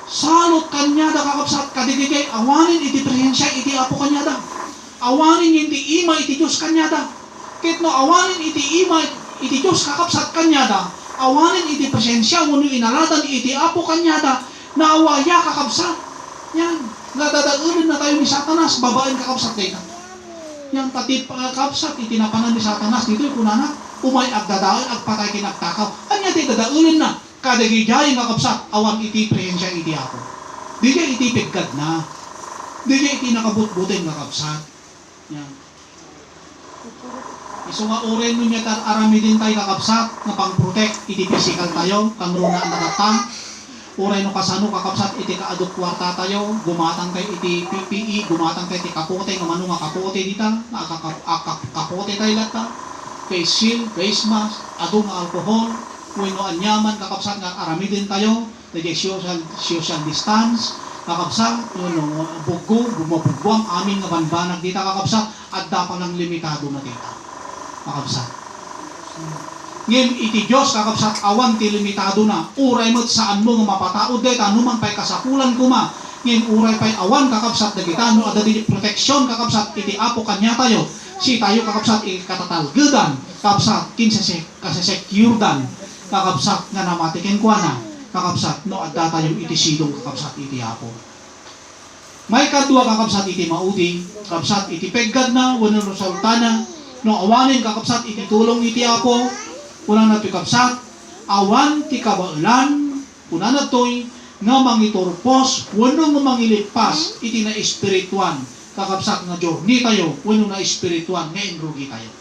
Salot kanyada kakapsat kadigaya awanin iti presensya iti Apo kanyada. Awanin iti ima iti Diyos kanyada. Ket no awanin iti ima iti Diyos kakapsat kanyada. Awanin iti presensya wenno inaladan iti Apo kanyada na awaya kakapsat. Yan, nadadaulin na tayo ni Satanas babaen kakapsat dito. Yang tatip kakapsat itinapanan ni Satanas dito yung kunana umay agdadaon agpatay kinagtakaw. Anya ti dadaulin na kadagijay nga kakapsat awan iti presensya iti Apo. Di jay iti pigkad na. Di jay iti nakabutbuting kakapsat. Yan. Iso nga oren nun niya arami din tayo kakapsat nga pang-protect iti physical tayo kang runa ang nakatang. Oray no kasano kakapsat iti kaadok kwarta tayo, gumatang tayo iti PPE, gumatang tayo iti kapote, nga mano nga kapote dita, kapote tayo lata, face shield, face mask, adong nga alcohol, wenno anyaman kakapsat nga aramidin tayo, tayo social distance, kakapsat, no bugo, bumabugwang amin nga banbanag dita kakapsat, at dapat ng limitado na dita, kakapsat. Ngem iti Diyos kakapsat awan ti limitado na. Uray mo't saan mo nga mapataod deta anumang pay kasapulan kuma. ngin uray pa'y awan kakabsat dagita no ada di proteksyon kakabsat iti apo kanya tayo si tayo kakabsat iti katatalgedan kakabsat kasesekyurdan kakabsat nga namatiken kuana kakabsat no adda tayo iti sidong kakabsat iti apo. May kadua kakabsat iti maudi kakabsat iti peggad na wenno resultana no awanin kakabsat iti tulong iti apo kunang na kakabsat awan ti kabailan kunang na toy nga mangiturpos wenno nga mangilipas iti na espirituan kakabsat nga journey tayo wenno na espirituan nga enrugi tayo.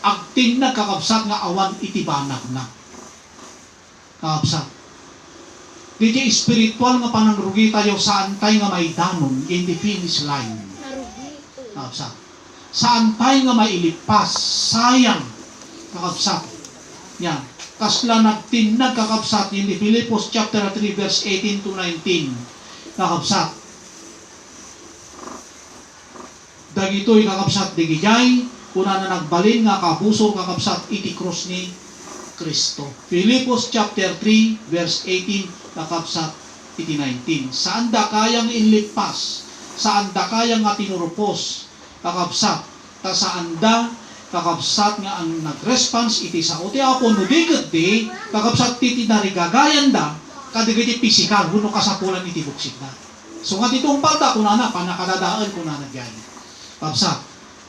Agting na kakabsat nga awan iti banag na kakabsat di espiritual nga panangrugi tayo saan tayo nga may danon in the finish line kakabsat saan tayo nga mailipas sayang kakabsat yan kasla nagtinag kakabsat in the Philippos chapter 3 verse 18 to 19 kakabsat dagitoy kakabsat digijay kuna na nagbalin nga kabuso kakabsat iti cross ni Kristo. Philippos chapter 3 verse 18 kakabsat iti 19 saan da kayang inlipas saan da kayang nga tinurupos kakabsat ta saan da kakabsat nga ang nag-response iti sa uti apo no digit di kakabsat iti narigagayan da kadigiti pisikal huno kasapulan iti buksit da so nga ditong parda kunana panakadadaan kunana dyan kakabsat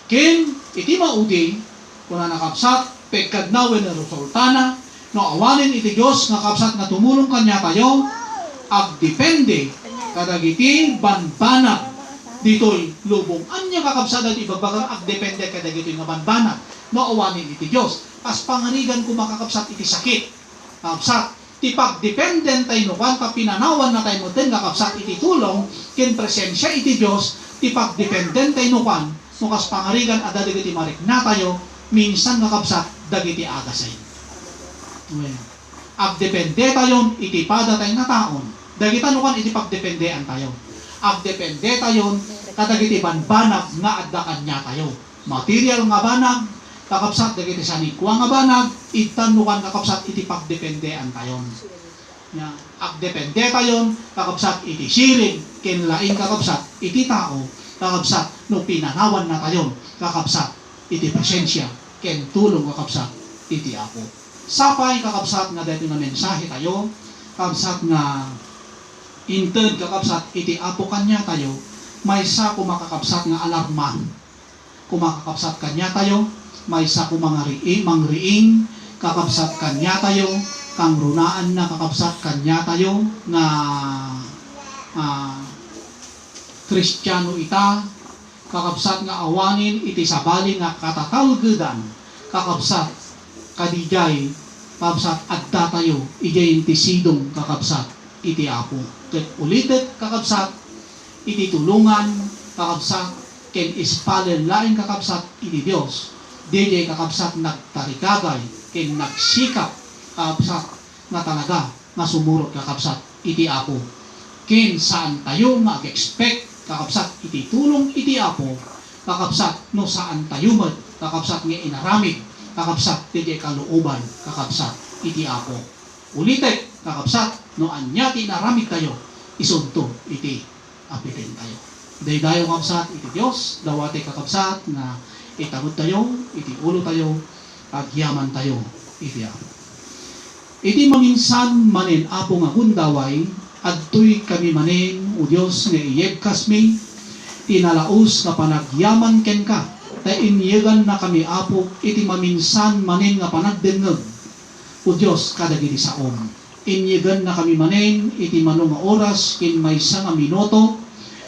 ken iti maudi kunana kakabsat pegkad na wen resultana no awanin iti Dios nga kakabsat nga tumulong kanya tayo agdepende kadagiti banbanag ditoy lubong anya kakabsat at ibagbagang agdepende kadagitoy nga banbanag no awanin iti Dios as pangarigan ko makakabsat iti sakit kakabsat ti pagdependen tayo no kanta pinanawan na tayo mo din kakabsat iti tulong ken presensya iti Dios ti pagdependen tayo no kan no kas pangarigan at dagiti marik na tayo minsan kakabsat dagiti agasay agdepende tayo iti pada tayo nga taon dagita no kan iti pagdependean tayo agdepende tayo kadagiti banbanag nga adda kanya tayo material nga banag kakabsat dagiti sanikwa nga banag itanukan kakabsat iti pagdependean tayo agdepende tayo kakabsat iti siring ken lain kakabsat iti tao kakabsat no pinanawan na tayo kakabsat iti presensya ken tulong kakabsat iti apo sapay kakabsat nga dito nga mensahe tayo kakabsat nga inted kakabsat iti apo kanya tayo may sa kumakakabsat nga alarma kumakakabsat kanya tayo may sa mangriing kakabsat kanya tayo kang runaan na kakabsat kanya tayo nga Kristiyano ita kakabsat nga awanin iti sabali nga katatalgedan kakabsat kadijay kakabsat adda tayo ijay iti sidong kakabsat iti apo ket ulitet kakabsat iti tulungan kakabsat ken ispalen lain kakabsat iti Dios DJ kakabsat nagtarikagay ken nagsikap kakabsat nga talaga nga sumurot kakabsat iti apo ken saan tayo mag-expect kakabsat iti tulong iti apo kakabsat no saan tayo med kakabsat nga inaramid kakabsat DJ kalooban kakabsat iti apo ulitet kakabsat no anya ti naramid tayo isunto iti apiten tayo daydayo kakabsat iti Dios dawati kakabsat nga itagod tayo iti ulo tayo agyaman tayo iti apo iti maminsan manen apo nga gundaway adtoy kami manen o Dios nga iyegkas mi tinalaos nga panagyaman ken ka ta inyegan na kami apo iti maminsan manen nga panagdengeg o Dios kadagiti saom inyegan na kami manen iti manong nga oras ken maysa nga minuto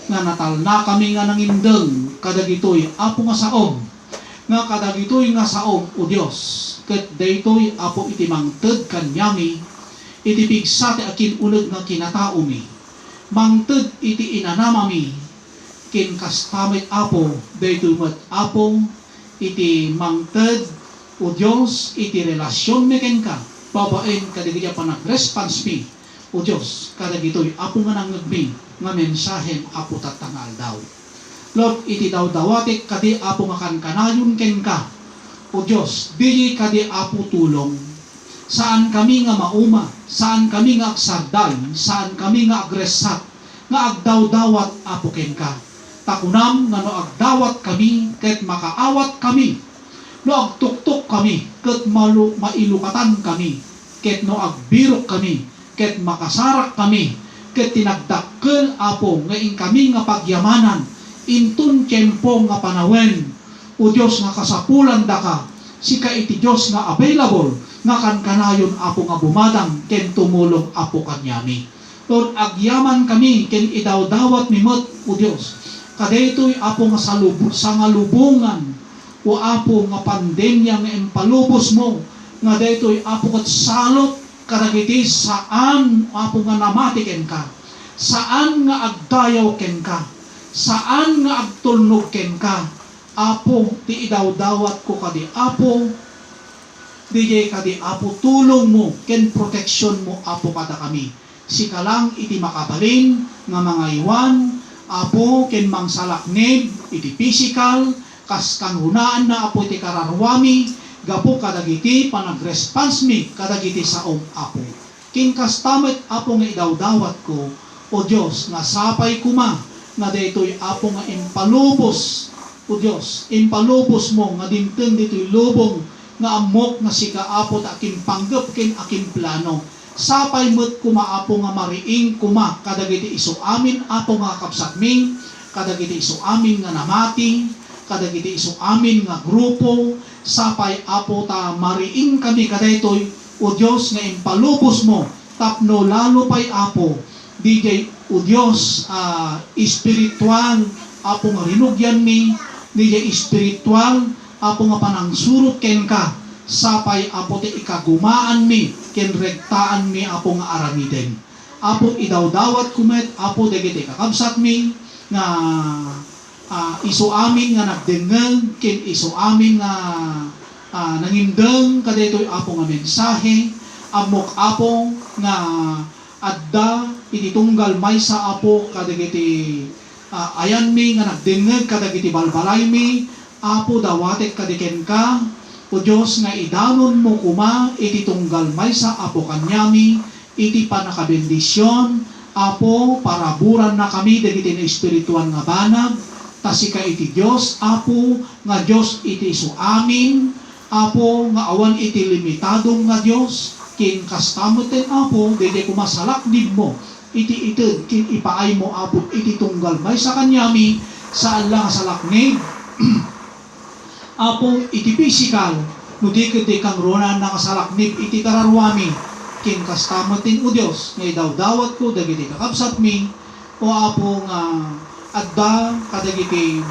nga natalna kami nga nangindeng kadagitoy apo nga saom nga kadagitoy nga saom o Dios ket daytoy apo iti mangted kanyami iti pigsa ti akin uneg nga kinatao mi mangted iti inanamami ken kastamay apo daytoy met apo iti mangted o Dios iti relasyon mi ken ka babaen kadagiti panag-response mi o Dios kadagitoy apo nga nangegmi nga mensahen apo tatangal daw Lord iti daw-dawati kadi apo nga kankanayon ken ka o Dios dili kadi apo tulong Saan kami nga mauma, saan kami nga agsagday, saan kami nga agresat, nga agdawdawat apo ken ka. Takunam nga no agdawat kami, ket makaawat kami, no agtuktok kami, ket mailukatan kami, ket no agbirok kami, ket makasarak kami, ket tinagdakkel apo nga ing kami nga pagyamanan, intun tiempo nga panawen, o Diyos nga kasapulan da ka, sika iti Diyos nga available, nga kanayon apo nga bumadang, ken tumulong apo kanyami. Lord, agyaman kami, ken idawdawat mimot, o Diyos, kadaytoy apo nga sa ngalubungan, o apo nga pandemya nga impalubos mo, nga daytoy apo kat salot, kadagiti saan apo nga namati ken ka, saan nga agdayaw ken ka, saan nga agtulnog ken ka, apo ti idawdawat ko kadi apo, DJ kadi apo tulong mo ken protection mo apo kada kami. Sika lang iti makabalin nga mga iwan apo ken mangsalakneb iti physical kas kanghunaan na apo iti kararwami gapo kadagiti panagresponse mi kadagiti saom apo. Ken kastamet apo nga idawdawat ko o Dios nga sapay kuma nga daytoy apo nga impalubos o Dios impalubos mo nga dimten ditoy lubong nga amok nga sika apo aking panggap ken aking plano. Sapay met kumaapo nga mariing kuma kadagiti isu amin apo nga kapsatming, kadagiti isu amin nga namati, kadagiti isu amin nga grupo, sapay apo ta mariing kami kadaytoy o Dios nga impalubos mo tapno lalo pay apo DJ o Dios espiritual apo nga rinugyan mi, DJ espiritual apo nga panangsurot ken ka, sapay apo ti ikagumaan mi, ken regtaan mi apo nga aramiden. Apo idawdawat kumet, apo dagiti kakabsat mi, nga isu amin nga nagdengeng, ken isu amin nga nangimdeng, kadetoy apo nga mensahe, amok apo nga adda, ititunggal maysa apo, kadagiti ayan mi nga nagdengeg, kadagiti balbalay mi, apo dawatek kadiken ka, o Diyos nga idanon mo kuma, iti tunggal maysa apo kanyami, iti panakabendisyon, apo paraburan na kami, dagiti na espiritual nga banag, tasika iti Diyos, apo nga Diyos iti isu amin, apo nga awan iti limitadong nga Diyos, kin kastamoten apo, dede kumasalakdib mo, iti ited, kin ipaay mo apo, iti tunggal maysa kanyami, saan lang salaknib, apo iti physical, no di kang ronan nakasalaknip iti kararwami, kin kastamotin o Diyos, nga idawdawat ko, dagiti kakabsat mi, o apo nga adda, kadagiti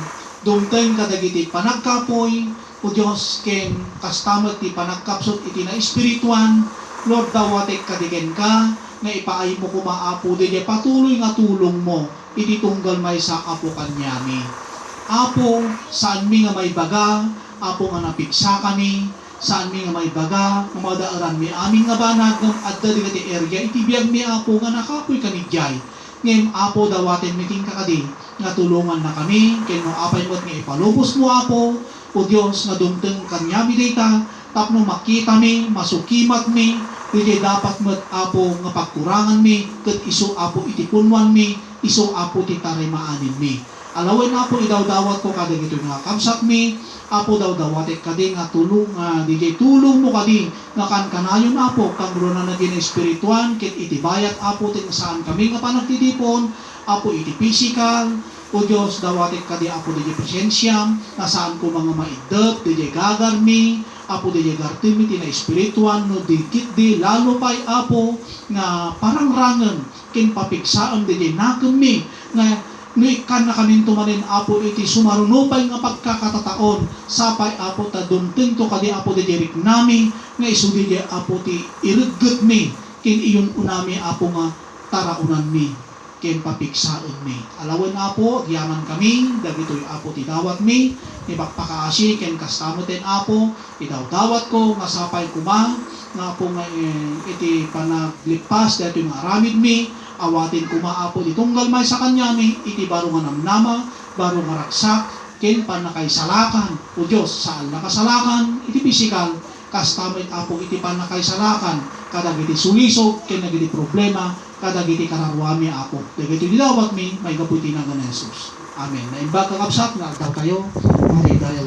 dumteng, kadagiti panagkapoy, o Diyos, kin kastamot ti panagkapsot iti na espirituan, Lord dawatek kadigen ka, nga ipaay mo kumaapo, di patuloy nga tulong mo, iti tunggal may sa apo kanyami. Apo, saan mi nga may baga, apo nga napigsa kami, saan mi nga may baga, nga madaaran mi aming nga banag, ng adda di kati area, itibiyag mi apo nga nakapoy kanigay. Ngayon, apo dawatin miting kakadi, nga tulungan na kami, kaya no apay mo't nga ipalubos mo apo, o Diyos nga dumteng kanyami data, tapno makita mi, masukimat mi, hindi dapat mo't apo nga pagkurangan mi, kat iso apo itipunwan mi, iso apo titarimaanin mi. Alawin apo idawdawat ko kada gito nga kamsat mi, apo dawdawatek kadi nga tulong DJ tulong mo kadi nga kanayon apo kang na naging espirituan ket itibayat apo tin saan kami nga panagtitipon, apo iti physical, o Dios dawatek kadi apo DJ presensya, nga saan ko mga maidep, DJ gagarmi, apo DJ gartimi tina espirituan no dikit di lalo pay apo nga parang rangen kin papigsaan DJ nakemi nga no ikan na kami tumanin apo iti sumarunupay nga pagkakatataon sapay apo ta dumting to kadi apo di jerik nami nga isudi di apo ti irigget mi kin iyon unami apo nga taraunan mi kin papiksaon mi. Alawan apo giyaman kami dagitoy apo ti dawat mi ni bakpakaasi ken kastamoten apo idawdawat ko nga sapay kuma nga apo nga iti panaglipas datoy nga aramid mi awatin kumaapo ditunggal may sa kanya mi iti baro nga namnama, baro nga raksak, ken panakaisalakan o Diyos saan nakasalakan iti pisikal, kasta may apo iti panakaisalakan, kadag iti sulisog, kinag iti problema, kadag iti kararwami apo. Dagito didawat mi, may gaputi na gana Jesus. Amen. Naimbag kakapsat, nga agdaw kayo, mga daya